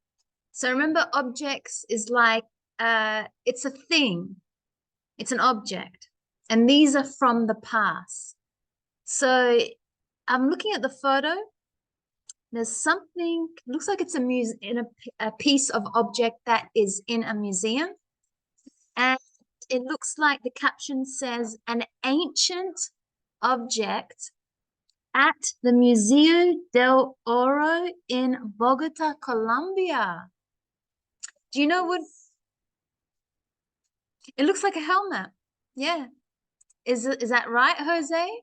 So remember, objects is like, it's a thing. It's an object. And these are from the past. So I'm looking at the photo. There's something, looks like it's a piece of object that is in a museum. And it looks like the caption says, an ancient object at the Museo del Oro in Bogota, Colombia. Do you know what? It looks like a helmet. Yeah. Is that right, Jose?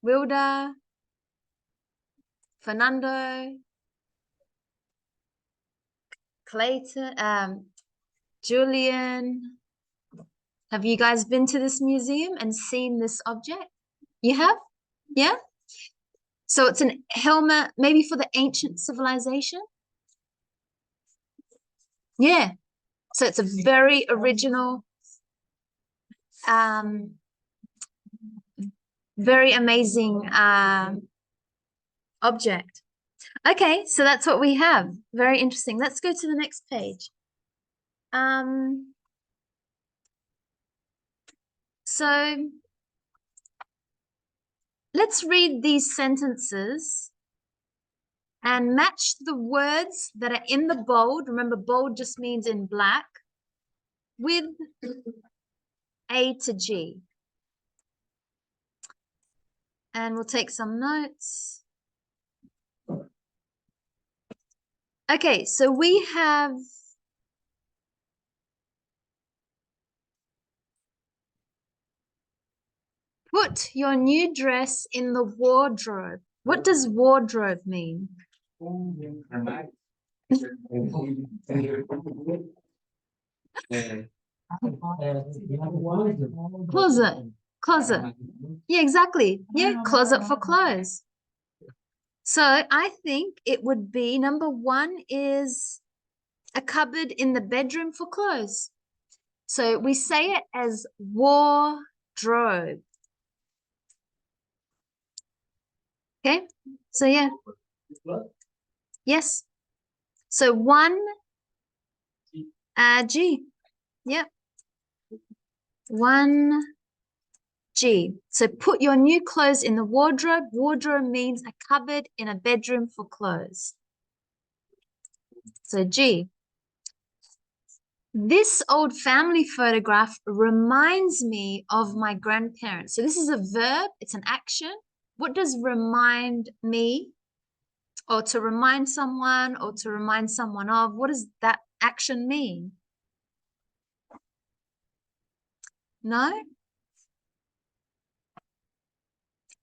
Wilda? Fernando? Clayton? Julian? Have you guys been to this museum and seen this object? You have? Yeah? So it's an helmet maybe for the ancient civilization? Yeah. So it's a very original, very amazing object. Okay, so that's what we have. Very interesting. Let's go to the next page. So let's read these sentences and match the words that are in the bold. Remember, bold just means in black, with A to G. And we'll take some notes. Okay, so we have put your new dress in the wardrobe. What does wardrobe mean? Closet. Yeah, exactly. Yeah, closet for clothes. So I think it would be number one is a cupboard in the bedroom for clothes. So we say it as wardrobe. Okay, so yeah. Yes. So one G. Yeah. 1G. So put your new clothes in the wardrobe. Wardrobe means a cupboard in a bedroom for clothes. So G. This old family photograph reminds me of my grandparents. So this is a verb. It's an action. What does remind me or to remind someone or to remind someone of. What does that action mean? No?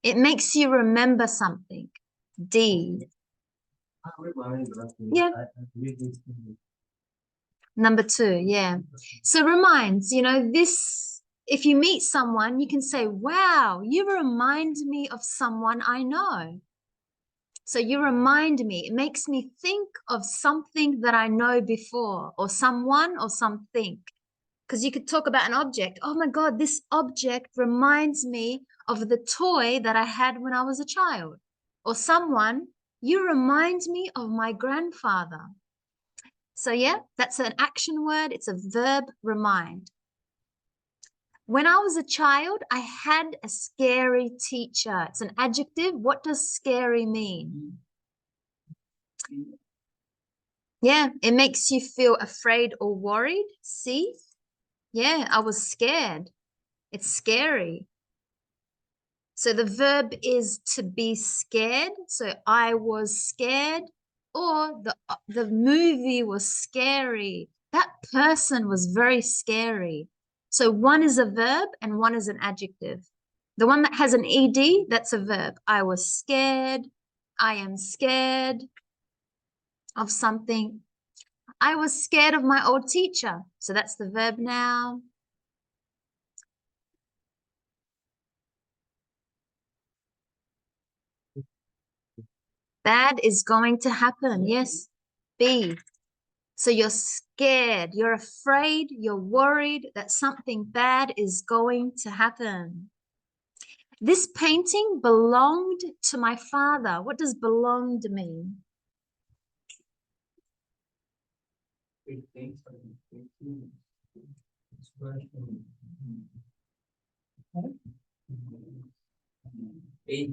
It makes you remember something. D. Yeah. Number 2, yeah. So reminds, you know, this, if you meet someone, you can say, wow, you remind me of someone I know. So you remind me, it makes me think of something that I know before, or someone or something. Because you could talk about an object. Oh my God, this object reminds me of the toy that I had when I was a child. Or someone, you remind me of my grandfather. So yeah, that's an action word. It's a verb, remind. When I was a child, I had a scary teacher. It's an adjective. What does scary mean? Yeah, it makes you feel afraid or worried. See? Yeah, I was scared. It's scary. So the verb is to be scared. So I was scared, or the movie was scary. That person was very scary. So one is a verb and one is an adjective. The one that has an ed, that's a verb. I was scared. I am scared of something. I was scared of my old teacher. So that's the verb now. Bad is going to happen. Yes. B. So you're scared, you're afraid, you're worried that something bad is going to happen. This painting belonged to my father. What does belonged mean?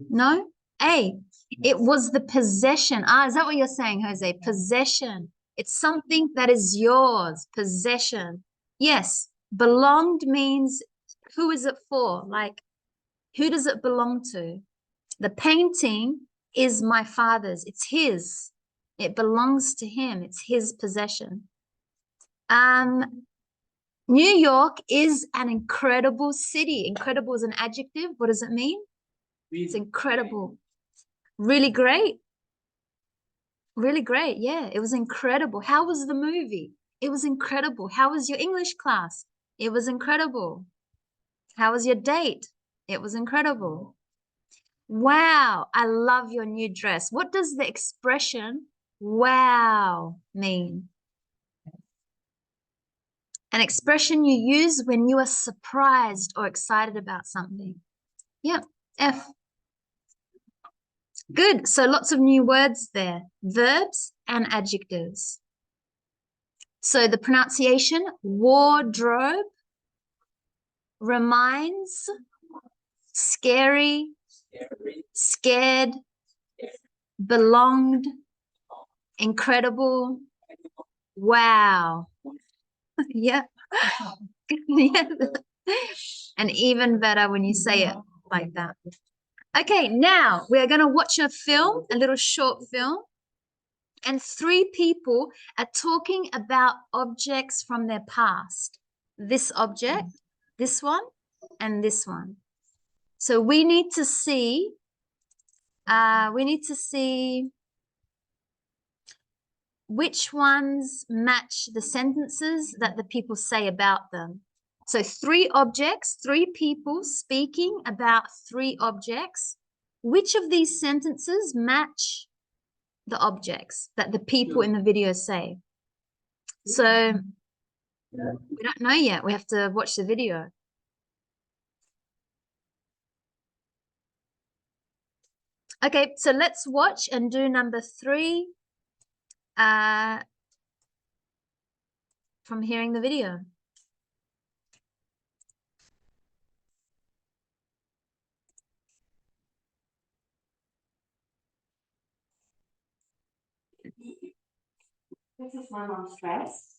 No? A. It was the possession. Ah, is that what you're saying, Jose? Possession. It's something that is yours. Possession. Yes. Belonged means who is it for? Like, who does it belong to? The painting is my father's. It's his. It belongs to him. It's his possession. New York is an incredible city. Incredible is an adjective. What does it mean? It's incredible. Really great. Really great. Yeah, it was incredible. How was the movie? It was incredible. How was your English class? It was incredible. How was your date? It was incredible. Wow, I love your new dress. What does the expression wow mean? An expression you use when you are surprised or excited about something. Yeah, F. Good. So lots of new words there. Verbs and adjectives. So the pronunciation, wardrobe, reminds, scary, scared, belonged, incredible, wow. Yeah. Yeah. And even better when you say it like that. Okay, now we are going to watch a film, a little short film. And 3 people are talking about objects from their past. This object, this one, and this one. So we need to see which ones match the sentences that the people say about them. So 3 objects, 3 people speaking about 3 objects. Which of these sentences match the objects that the people in the video say? So we don't know yet. We have to watch the video. Okay, so let's watch and do number 3 from hearing the video. This is my mom's dress.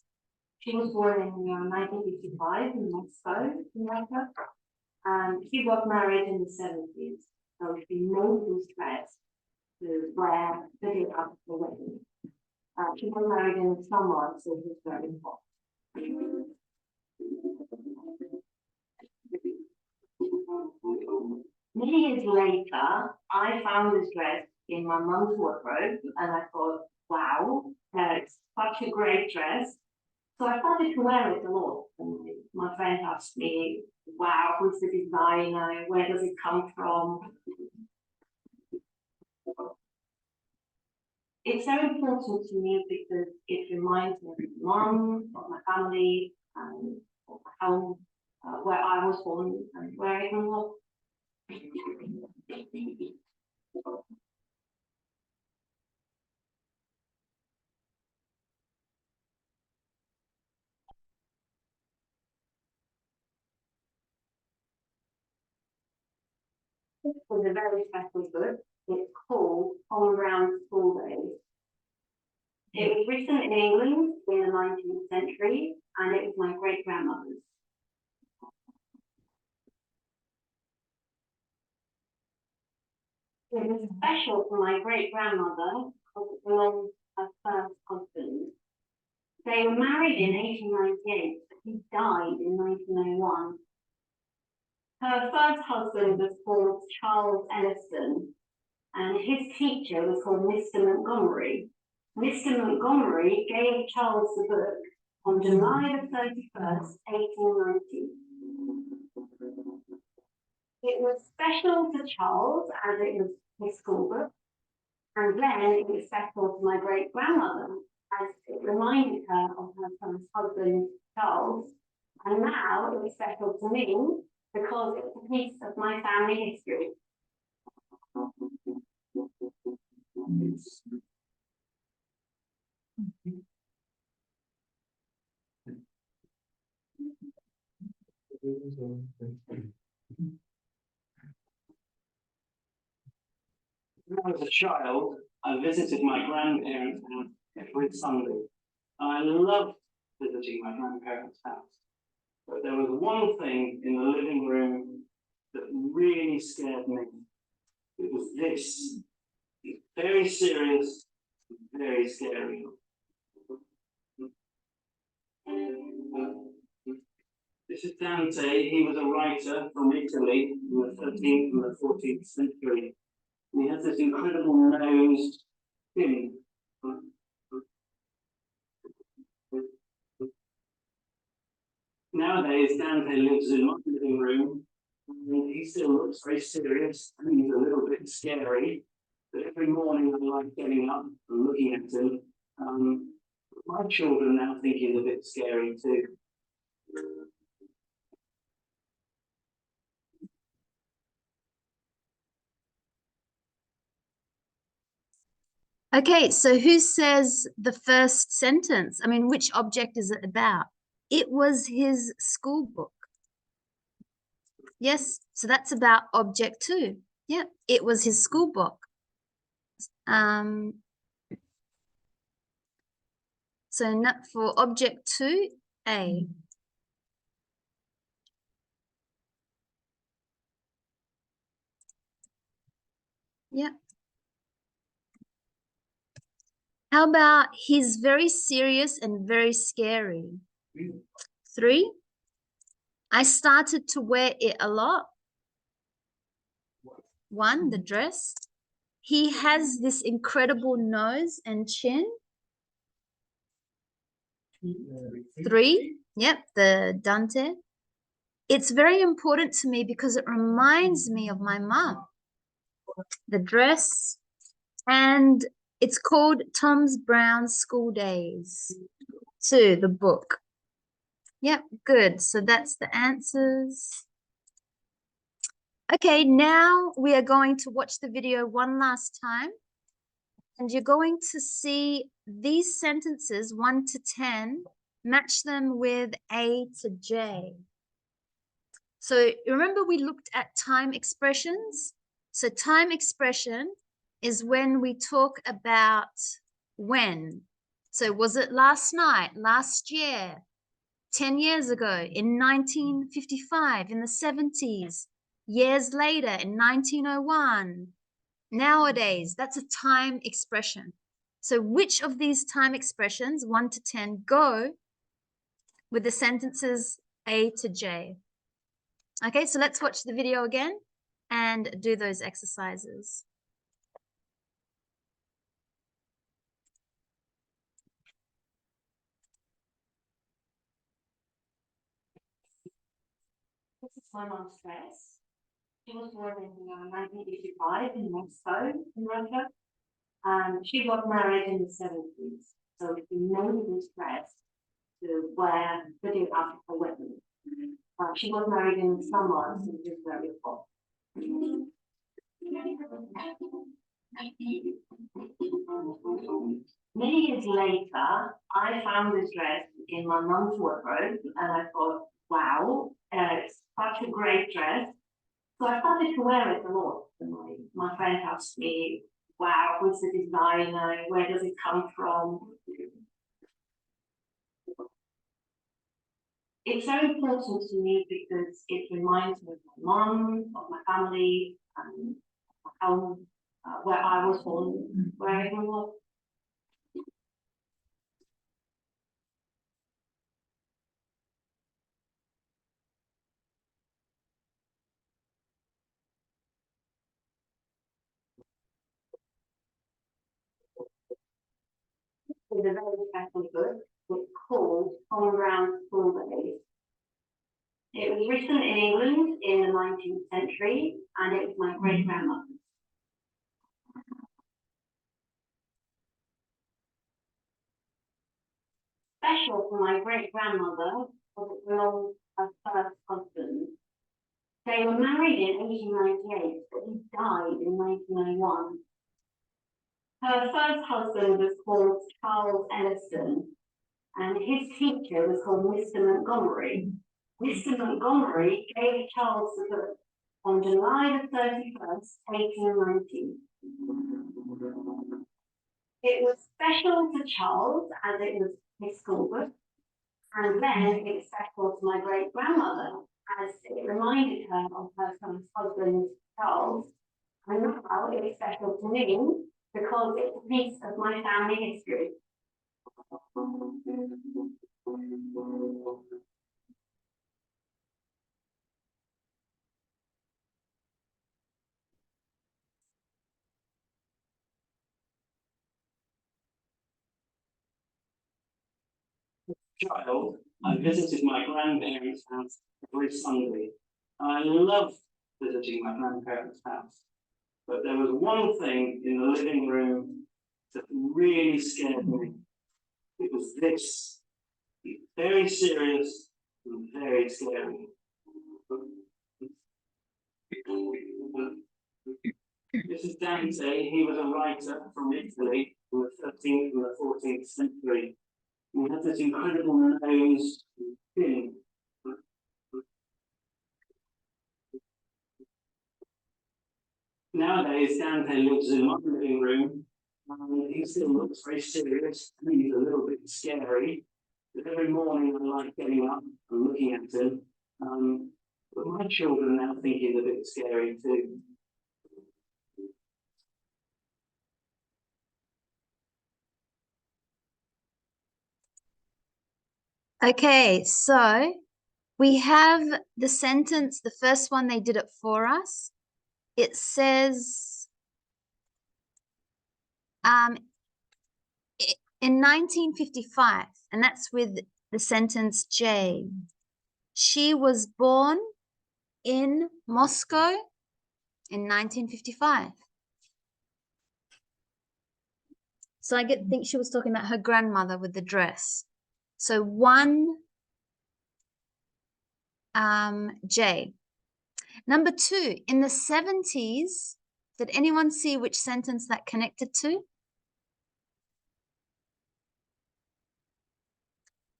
She was born in 1955 in Mexico, America. She got married in the 70s. So she moved this dress to wear the day after the wedding. She got married in the summer, so it was very hot. Many years later, I found this dress in my mum's wardrobe, and I thought, wow, it's such a great dress. So I started to wear it a lot. And my friend asked me, wow, who's the designer? Where does it come from? It's very important to me because it reminds me of my mum, of my family, and of my home, where I was born and where I grew up. This was a very special book. It's called On Brown School Days. It was written in England in the 19th century, and it was my great-grandmother's. It was special for my great-grandmother because it belonged to her first husband. They were married in 1898, but he died in 1901. Her first husband was called Charles Ellison, and his teacher was called Mr. Montgomery. Mr. Montgomery gave Charles the book on July the 31st, 1890. It was special to Charles as it was his school book, and then it was special to my great-grandmother as it reminded her of her first husband, Charles, and now it was special to me because it's a piece of my family history. When I was a child, I visited my grandparents' house every Sunday. I loved visiting my grandparents' house. But there was one thing in the living room that really scared me. It was this. Very serious, very scary. This is Dante. He was a writer from Italy in the 13th and the 14th century. And he has this incredible nosed fin. Nowadays, Dante lives in my living room, and he still looks very serious, and he's a little bit scary. But every morning I like getting up and looking at him. My children now think he's a bit scary too. Okay, so who says the first sentence? I mean, which object is it about? It was his school book. Yes, so that's about object 2. Yeah, it was his school book. So for object 2A. Yeah. How about he's very serious and very scary? 3. I started to wear it a lot. 1, the dress. He has this incredible nose and chin. 3, yep, the Dante. It's very important to me because it reminds me of my mom. The dress, and it's called Tom's Brown School Days. 2, the book. Yep, good. So that's the answers. Okay, now we are going to watch the video one last time. And you're going to see these sentences, 1 to 10, match them with A to J. So remember we looked at time expressions? So time expression is when we talk about when. So was it last night, last year, 10 years ago, in 1955, in the 70s, years later, in 1901, Nowadays, that's a time expression. So which of these time expressions, 1 to 10, go with the sentences A to J? Okay, so let's watch the video again and do those exercises. This is my mom's dress. She was born in 1985 in Moscow, in Russia. She got married in the 70s. So she made this dress to wear the day after her wedding. She got married in the summer, so it was very hot. Many years later, I found this dress in my mum's wardrobe, and I thought, wow, it's such a great dress. So I started to wear it a lot. And my friend asked me, wow, who's the designer? Where does it come from? It's very important to me because it reminds me of my mum, of my family, and my home, where I was born, where I grew up. It's a very special book. It's called On Brown School Days. It was written in England in the 19th century, and it was my great-grandmother. Special for my great-grandmother was it belonged to her first husband. They were married in 1898, but he died in 1901. Her first husband was called Charles Ellison, and his teacher was called Mr. Montgomery. Mr. Montgomery gave Charles the book on July the 31st, 1890. It was special to Charles as it was his school book, and then it was special to my great-grandmother as it reminded her of her first husband, Charles. And now it is special to me because it's a piece of my family history. Child, I visited my grandparents' house every Sunday. I love visiting my grandparents' house. But there was one thing in the living room that really scared me. It was this. Very serious and very scary. This is Dante. He was a writer from Italy in the 13th and the 14th century. He had this incredible nose and chin. Nowadays, Dante lives in my living room, and he still looks very serious, and he's a little bit scary. But every morning I like getting up and looking at him. But my children now think he's a bit scary too. Okay, so we have the sentence, the first one, they did it for us. It says, in 1955, and that's with the sentence J. She was born in Moscow in 1955. So I think she was talking about her grandmother with the dress. So 1 J. Number 2, in the 70s, did anyone see which sentence that connected to?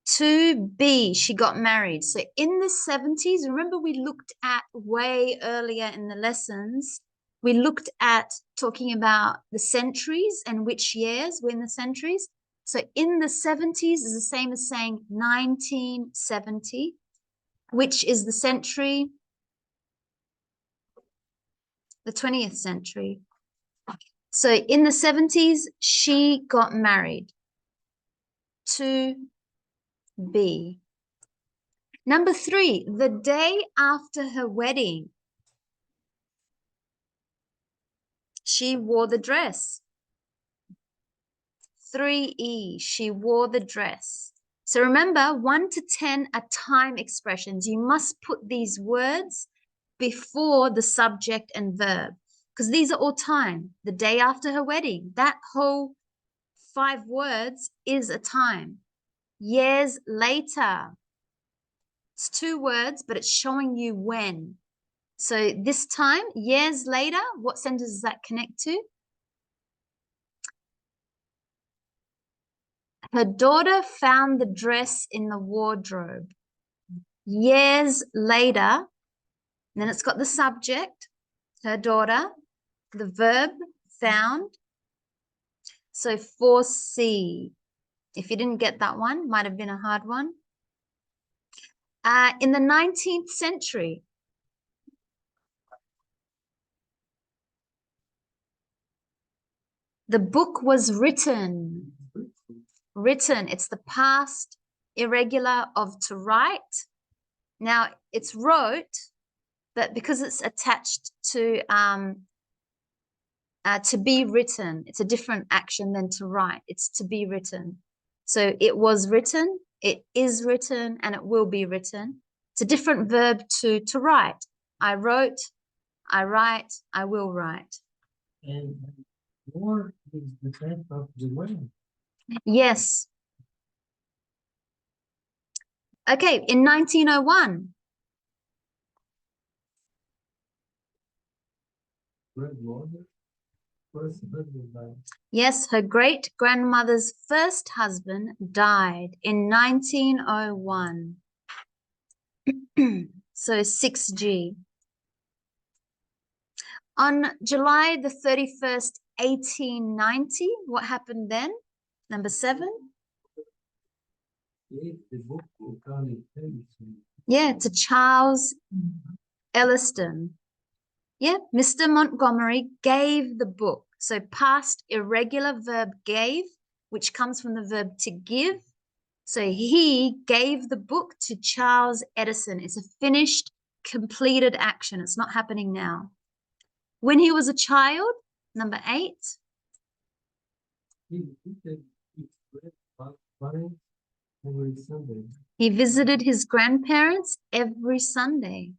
2B, she got married. So in the 70s, remember we looked at way earlier in the lessons, we looked at talking about the centuries and which years were in the centuries. So in the 70s is the same as saying 1970, which is the century, the 20th century. So in the 70s, she got married. To be. Number 3, the day after her wedding, she wore the dress. 3E, she wore the dress. So remember, 1 to 10 are time expressions. You must put these words before the subject and verb because these are all time. The day after her wedding, that whole 5 words is a time. Years later. It's 2 words, but it's showing you when. So this time, years later, what sentence does that connect to? Her daughter found the dress in the wardrobe. Years later, then it's got the subject, her daughter, the verb, found. So 4C. If you didn't get that one, might have been a hard one. In the 19th century, the book was written. Written, it's the past irregular of to write. Now, it's wrote, but because it's attached to be written, it's a different action than to write. It's to be written. So it was written, it is written, and it will be written. It's a different verb to write. I wrote, I write, I will write. And war is the type of the wedding. Yes. Okay, in 1901. Red water. First husband died. Yes, her great-grandmother's first husband died in 1901. So 6G. On July the 31st, 1890, what happened then? Number 7. If the book will come in Edison. Yeah, to Charles Elliston. Yeah, Mr. Montgomery gave the book. So past irregular verb gave, which comes from the verb to give. So he gave the book to Charles Edison. It's a finished, completed action. It's not happening now. When he was a child, number 8. He visited his grandparents every Sunday. He visited his grandparents every Sunday.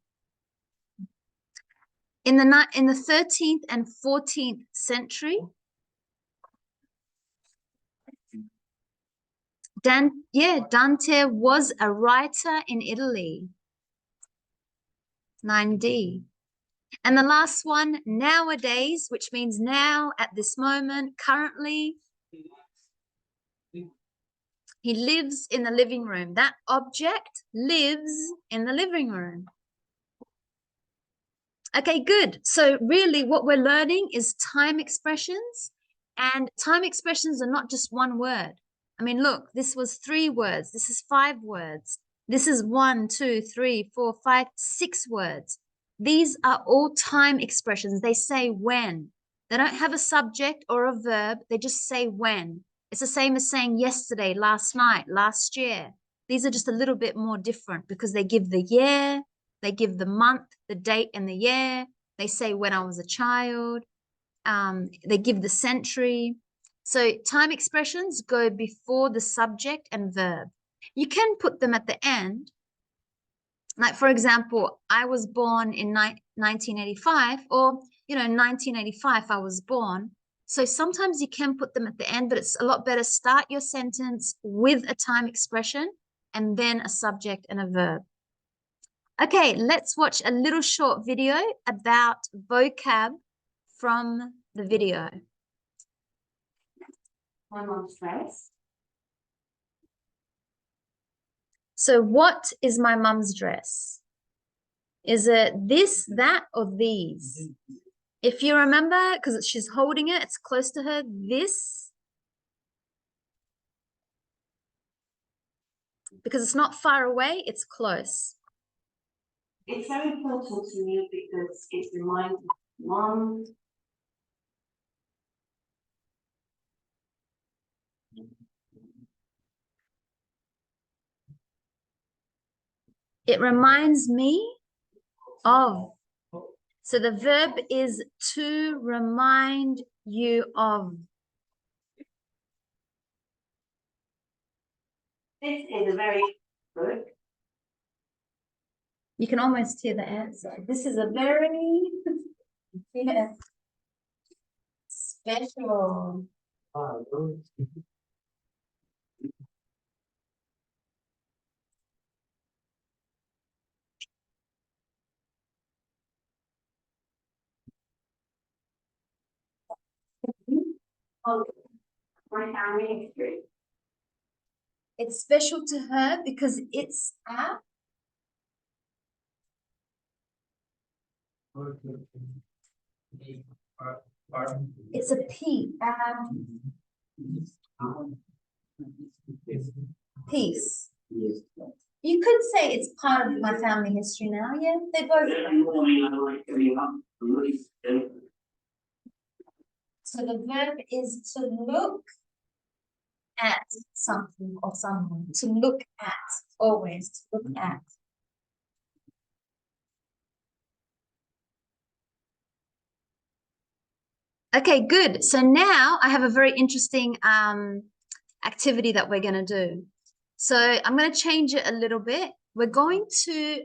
In the 13th and 14th century, Dante was a writer in Italy. 9D. And the last one, nowadays, which means now, at this moment, currently. He lives in the living room. That object lives in the living room. Okay, good. So really what we're learning is time expressions, and time expressions are not just one word. I mean, look, this was 3 words. This is 5 words. This is 1, 2, 3, 4, 5, 6 words. These are all time expressions. They say when. They don't have a subject or a verb. They just say when. It's the same as saying yesterday, last night, last year. These are just a little bit more different because they give the year, they give the month, the date, and the year. They say when I was a child. They give the century. So time expressions go before the subject and verb. You can put them at the end. Like, for example, I was born in 1985, or, 1985, I was born. So sometimes you can put them at the end, but it's a lot better. Start your sentence with a time expression and then a subject and a verb. Okay, let's watch a little short video about vocab from the video. My mom's dress. So what is my mum's dress? Is it this, that, or these? If you remember, because she's holding it, it's close to her, this. Because it's not far away, it's close. It's very important to me because it reminds me of mom. It reminds me of. So the verb is to remind you of. This is a very good. You can almost hear the answer. This is a very special. Of my family history. It's special to her because it's a. It's a P. Piece. You could say it's part of my family history now. Yeah, they both. So the verb is to look at something or someone. To look at, always to look at. Okay, good. So now I have a very interesting activity that we're going to do. So I'm going to change it a little bit. We're going to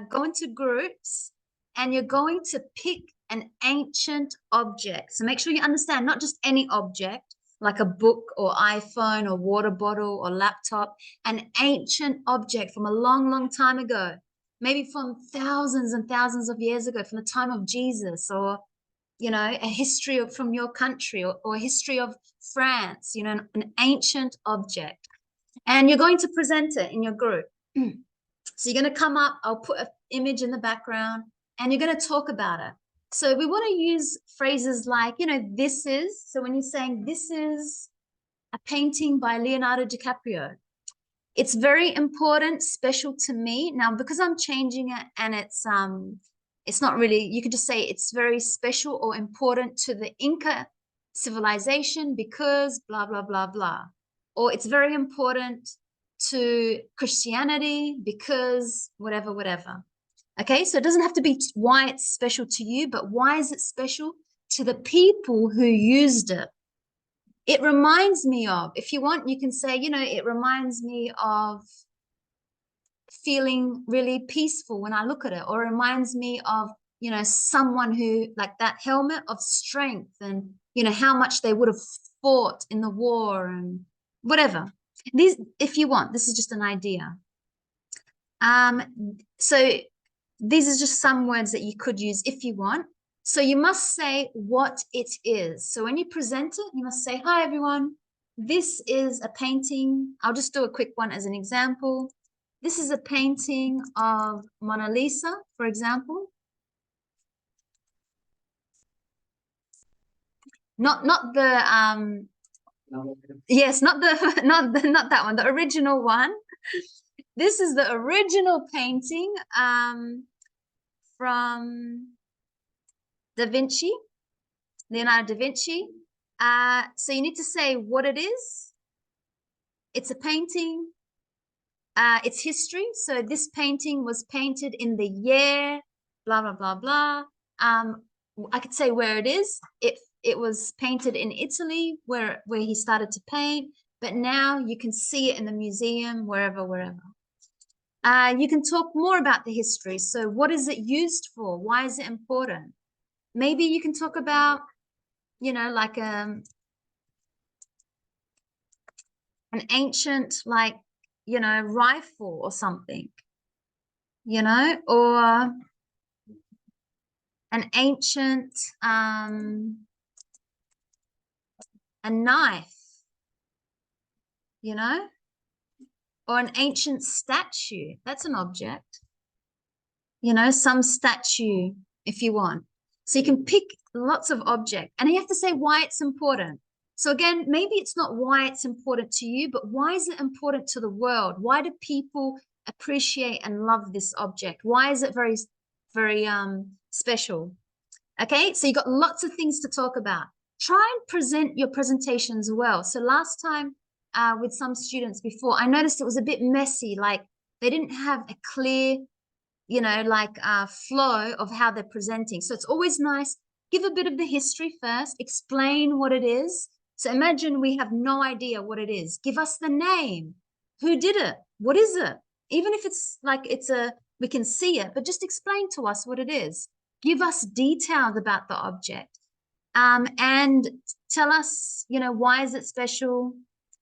go into groups and you're going to pick an ancient object. So make sure you understand not just any object like a book or iPhone or water bottle or laptop, an ancient object from a long, long time ago, maybe from thousands and thousands of years ago, from the time of Jesus, or you know, a history of, from your country, or a history of France, you know, an ancient object. And you're going to present it in your group. So you're going to come up, I'll put an image in the background, and you're going to talk about it. So we want to use phrases like, you know, this is, so when you're saying this is a painting by Leonardo DiCaprio, it's very important, special to me. Now, because I'm changing it and it's not really, you could just say it's very special or important to the Inca civilization because blah, blah, blah, blah. Or it's very important to Christianity because whatever, whatever. Okay, so it doesn't have to be why it's special to you, but why is it special to the people who used it? It reminds me of, if you want, you can say, you know, it reminds me of feeling really peaceful when I look at it, or reminds me of, you know, someone who, like that helmet of strength, and, you know, how much they would have fought in the war and whatever. These, if you want, this is just an idea. So these are just some words that you could use if you want. So you must say what it is. So when you present it, you must say, hi, everyone. This is a painting. I'll just do a quick one as an example. This is a painting of Mona Lisa, for example. Not the yes, not that one, the original one. This is the original painting from Da Vinci, Leonardo da Vinci. So you need to say what it is. It's a painting. It's history. So this painting was painted in the year, blah, blah, blah, blah. I could say where it is. It was painted in Italy, where he started to paint, but now you can see it in the museum, wherever. You can talk more about the history. So what is it used for? Why is it important? Maybe you can talk about, you know, like an ancient, like, you know, rifle or something, you know, or an ancient, a knife, you know, or an ancient statue. That's an object, you know, some statue if you want. So you can pick lots of objects, and you have to say why it's important. So again, maybe it's not why it's important to you, but why is it important to the world? Why do people appreciate and love this object? Why is it very, very special? Okay, so you got lots of things to talk about. try and present your presentations well. So last time with some students before, I noticed it was a bit messy, like they didn't have a clear, you know, like flow of how they're presenting. So it's always nice, give a bit of the history first, explain what it is. So imagine we have no idea what it is. Give us the name. Who did it? What is it? Even if it's like we can see it, but just explain to us what it is. Give us details about the object. And tell us, you know, why is it special?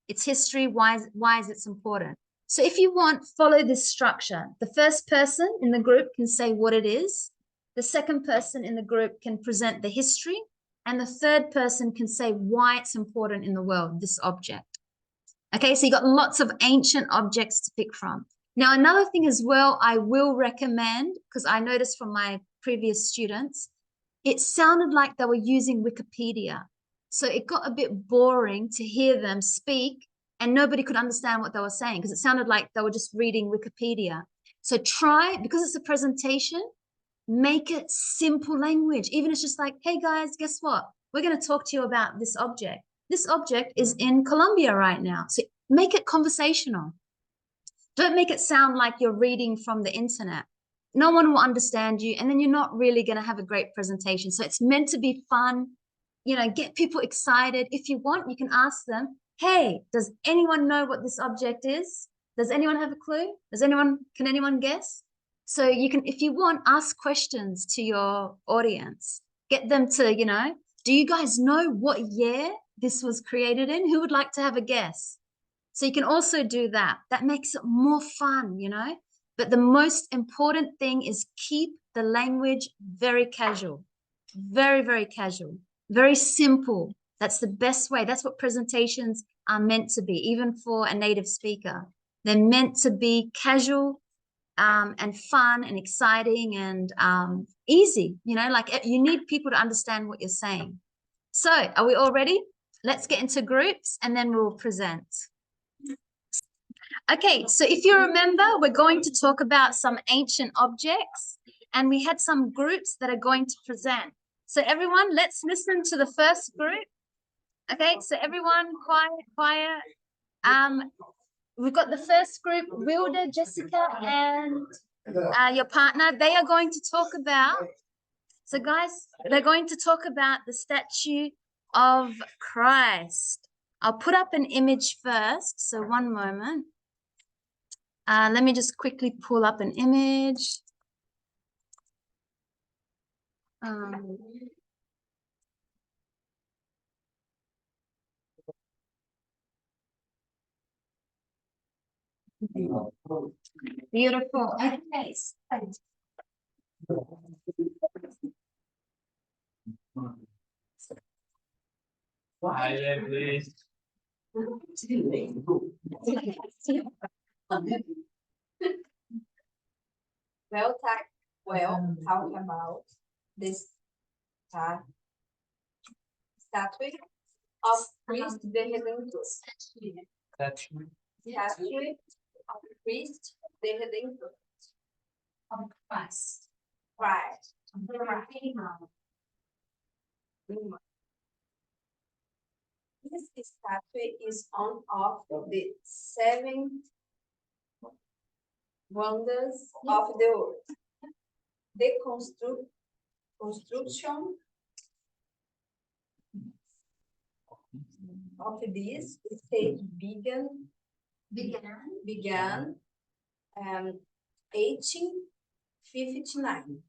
Its history, why is it important? So if you want, follow this structure. The first person in the group can say what it is. The second person in the group can present the history. And the third person can say why it's important in the world, this object. Okay, so you got lots of ancient objects to pick from. Now, another thing as well, I will recommend, because I noticed from my previous students, it sounded like they were using Wikipedia. So it got a bit boring to hear them speak and nobody could understand what they were saying because it sounded like they were just reading Wikipedia. So try, because it's a presentation, make it simple language. Even if it's just like, hey guys, guess what? We're going to talk to you about this object. This object is in Colombia right now. So make it conversational. Don't make it sound like you're reading from the internet. No one will understand you, and then you're not really going to have a great presentation. So it's meant to be fun, you know, get people excited. If you want, you can ask them, hey, does anyone know what this object is? Does anyone have a clue? Can anyone guess? So you can, if you want, ask questions to your audience. Get them to, you know, do you guys know what year this was created in? Who would like to have a guess? So you can also do that. That makes it more fun, you know? But the most important thing is keep the language very casual, very, very casual, very simple. That's the best way. That's what presentations are meant to be, even for a native speaker. They're meant to be casual and fun and exciting and easy, you know, like you need people to understand what you're saying. So are we all ready? Let's get into groups and then we'll present. Okay, so if you remember, we're going to talk about some ancient objects and we had some groups that are going to present. So everyone, let's listen to the first group. Okay, so everyone quiet. We've got the first group, Wilda, Jessica, and your partner. They are going to talk about, so guys, they're going to talk about the statue of Christ. I'll put up an image first, so one moment. Let me just quickly pull up an image. Beautiful. Okay. Hi there, please. Talk about this statue of Christ the Redentor. Statue of Christ the Redentor. Of Christ. Christ. This statue is one of the 7 wonders of the world. The construction of this stage began 1859. In 1859.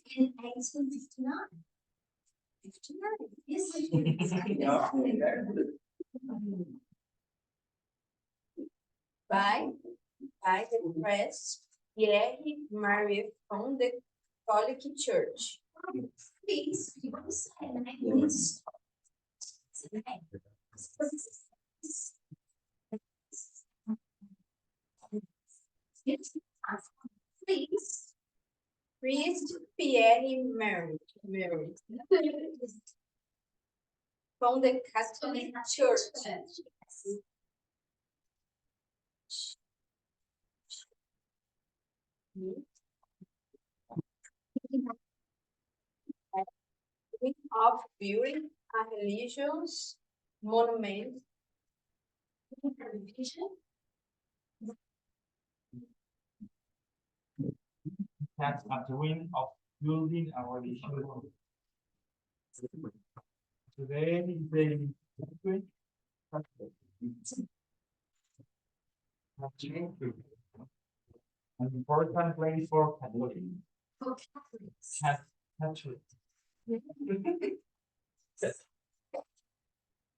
59. Yes. by the press Pierre Marie from the Catholic Church. Please, you want to say the name, please? Say the name. Please. Priest Pierre Marie from the Catholic Church. Of building A religious monument. Has a dream of building a religion. Today they an important place for Catholics. Catholics.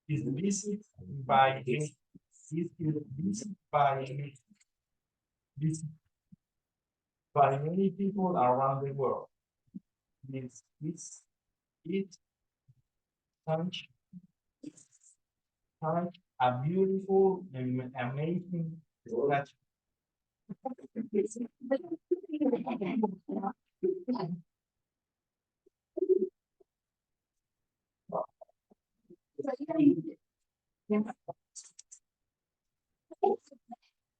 Is visited by by many people around the world. It such a beautiful and amazing statue.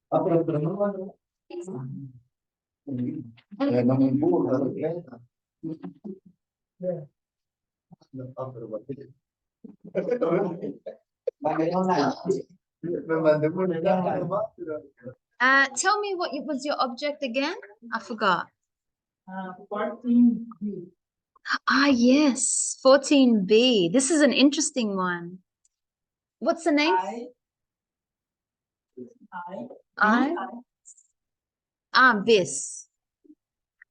Pero no, no me empuja, ¿no? No, pero me mandé por el lado, pero Tell me what was your object again? I forgot. 14B. Ah, yes, 14B. This is an interesting one. What's the name? This.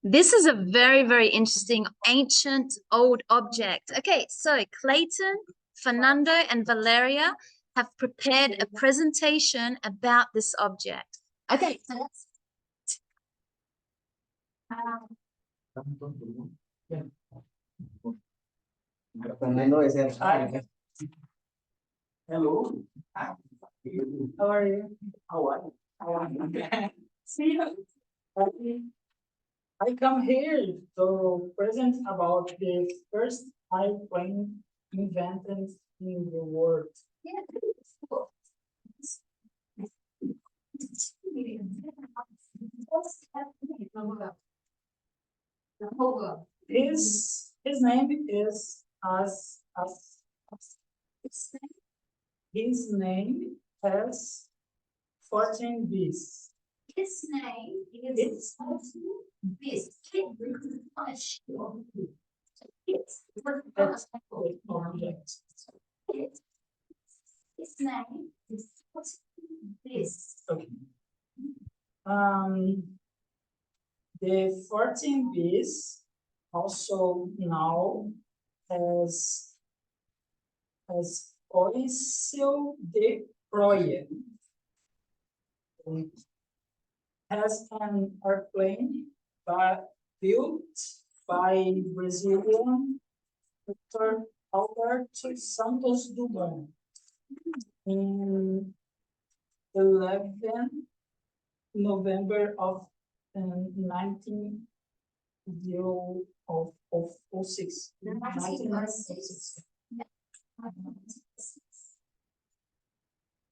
This is a very, very interesting ancient old object. Okay, so Clayton, Fernando, and Valeria have prepared a presentation about this object. Okay, so let's. no decía, Hello. How are you? How are you? See, I come here to present about the first airplane invented in the world. His name is his name has 14 B's. His name is 14 B's. That's the object. His name is 14 B's. Okay. The 14 B's also now as Oisel de Project has an airplane built by Brazilian Dr. Alberto Santos Dumont in 11 November of 1906. 1906.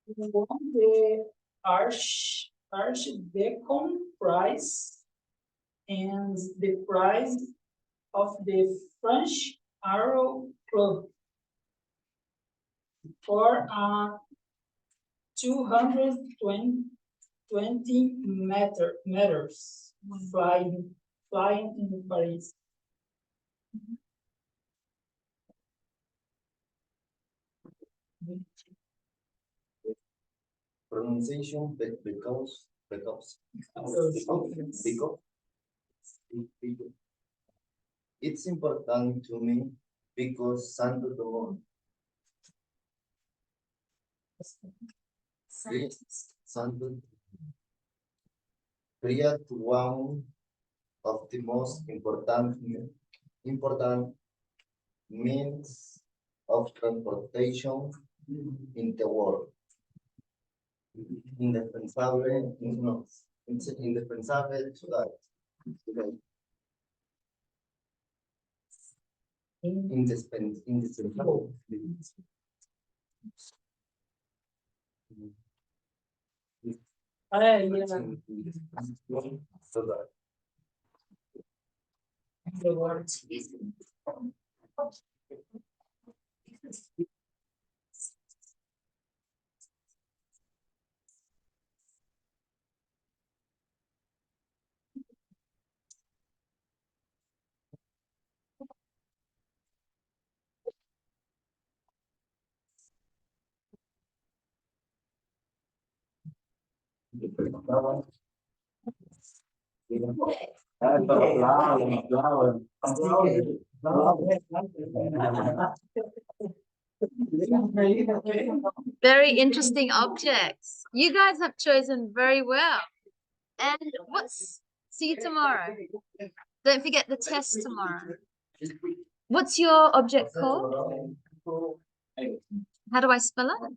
He won the Archdeacon Prize and the prize of the French Aero Club for 220 meters flying in Paris. pronunciation because it's important to me because Santo Dumont Santo created one of the most important means of transportation in the world. Indispensable, no, it's indispensable to that. Indispensable. So that. The word Very interesting objects. You guys have chosen very well. And see you tomorrow. Don't forget the test tomorrow. What's your object called? How do I spell it?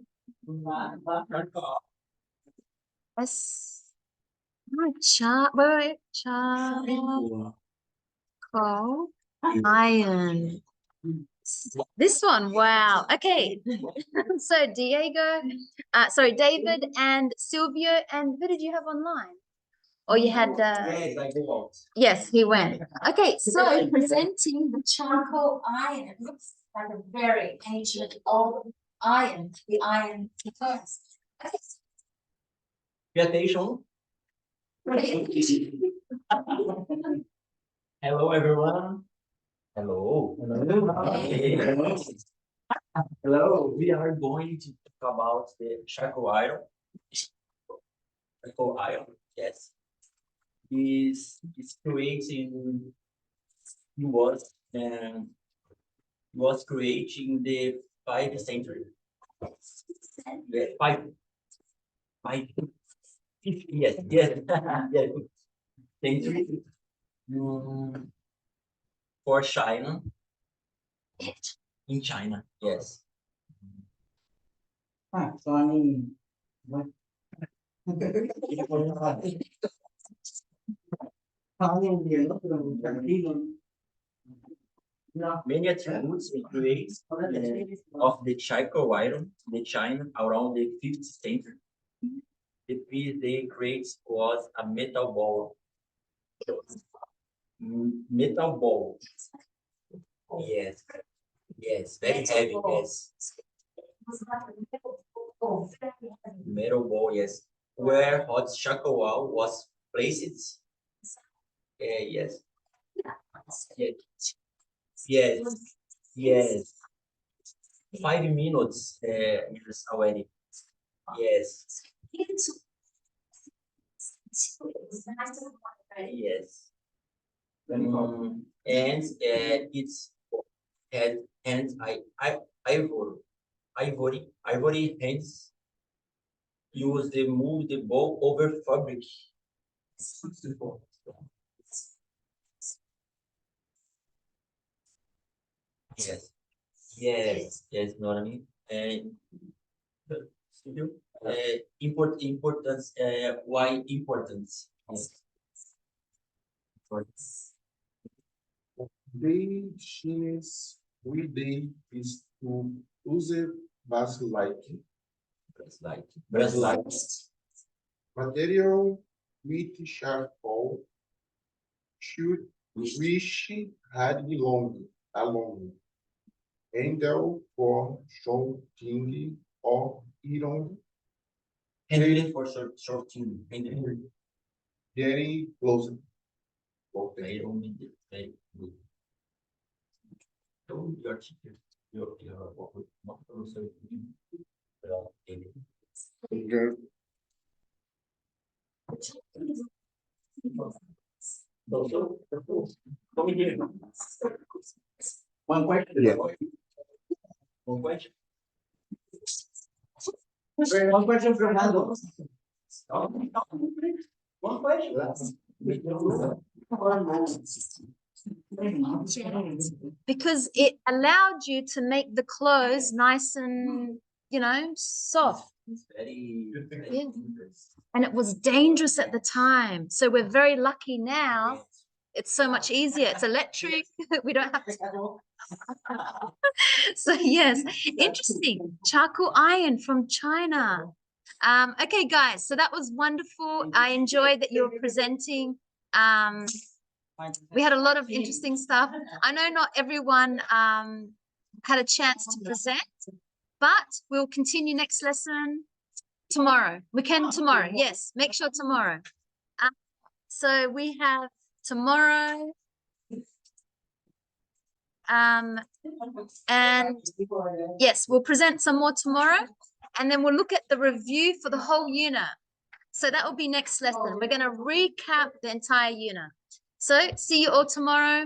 Charcoal iron. This one, wow. Okay. So David and Silvio, and who did you have online? Or you had yes, he went. Okay, so presenting the charcoal iron. It looks like a very ancient old iron, the iron first. Okay. Pay attention. Hello, everyone. Hello. Hello. Hello. We are going to talk about the charcoal iron. Charcoal iron, yes. Is creating was creating the 5th century. The five, yes, yes, yes. Century. For China. In China, yes. So I mean, Many attributes we create of the charcoal iron, the China around the 5th century. The piece they create was a metal ball. Metal ball. Yes. Yes, very heavy, yes. Metal ball, yes. Where hot charcoal was placed. Yes. Yes. Yes. Yes. 5 minutes is already. Yes. Yes. And it's hands ivory hands use the move the ball over fabric. Yes. Yes. Yes. Know what I mean? And importance. Why importance? The Chinese way is to use Brasilite. material with charcoal should wish had along handle for shorting or iron Handling for shorting. very close. I don't need it. Very good. So your teacher, your not also so come here. One question. Yeah. One question. one question, Fernando. One question. Because it allowed you to make the clothes nice and, soft. Very Yeah. And it was dangerous at the time. So we're very lucky now. It's so much easier. It's electric. We don't have to. So yes, interesting. Charcoal iron from China. Okay, guys, so that was wonderful. I enjoyed that you were presenting. We had a lot of interesting stuff. I know not everyone had a chance to present, but we'll continue next lesson tomorrow. We can tomorrow. Yes, make sure tomorrow. So we have tomorrow. And yes, we'll present some more tomorrow, and then we'll look at the review for the whole unit. So that will be next lesson. We're going to recap the entire unit. So see you all tomorrow.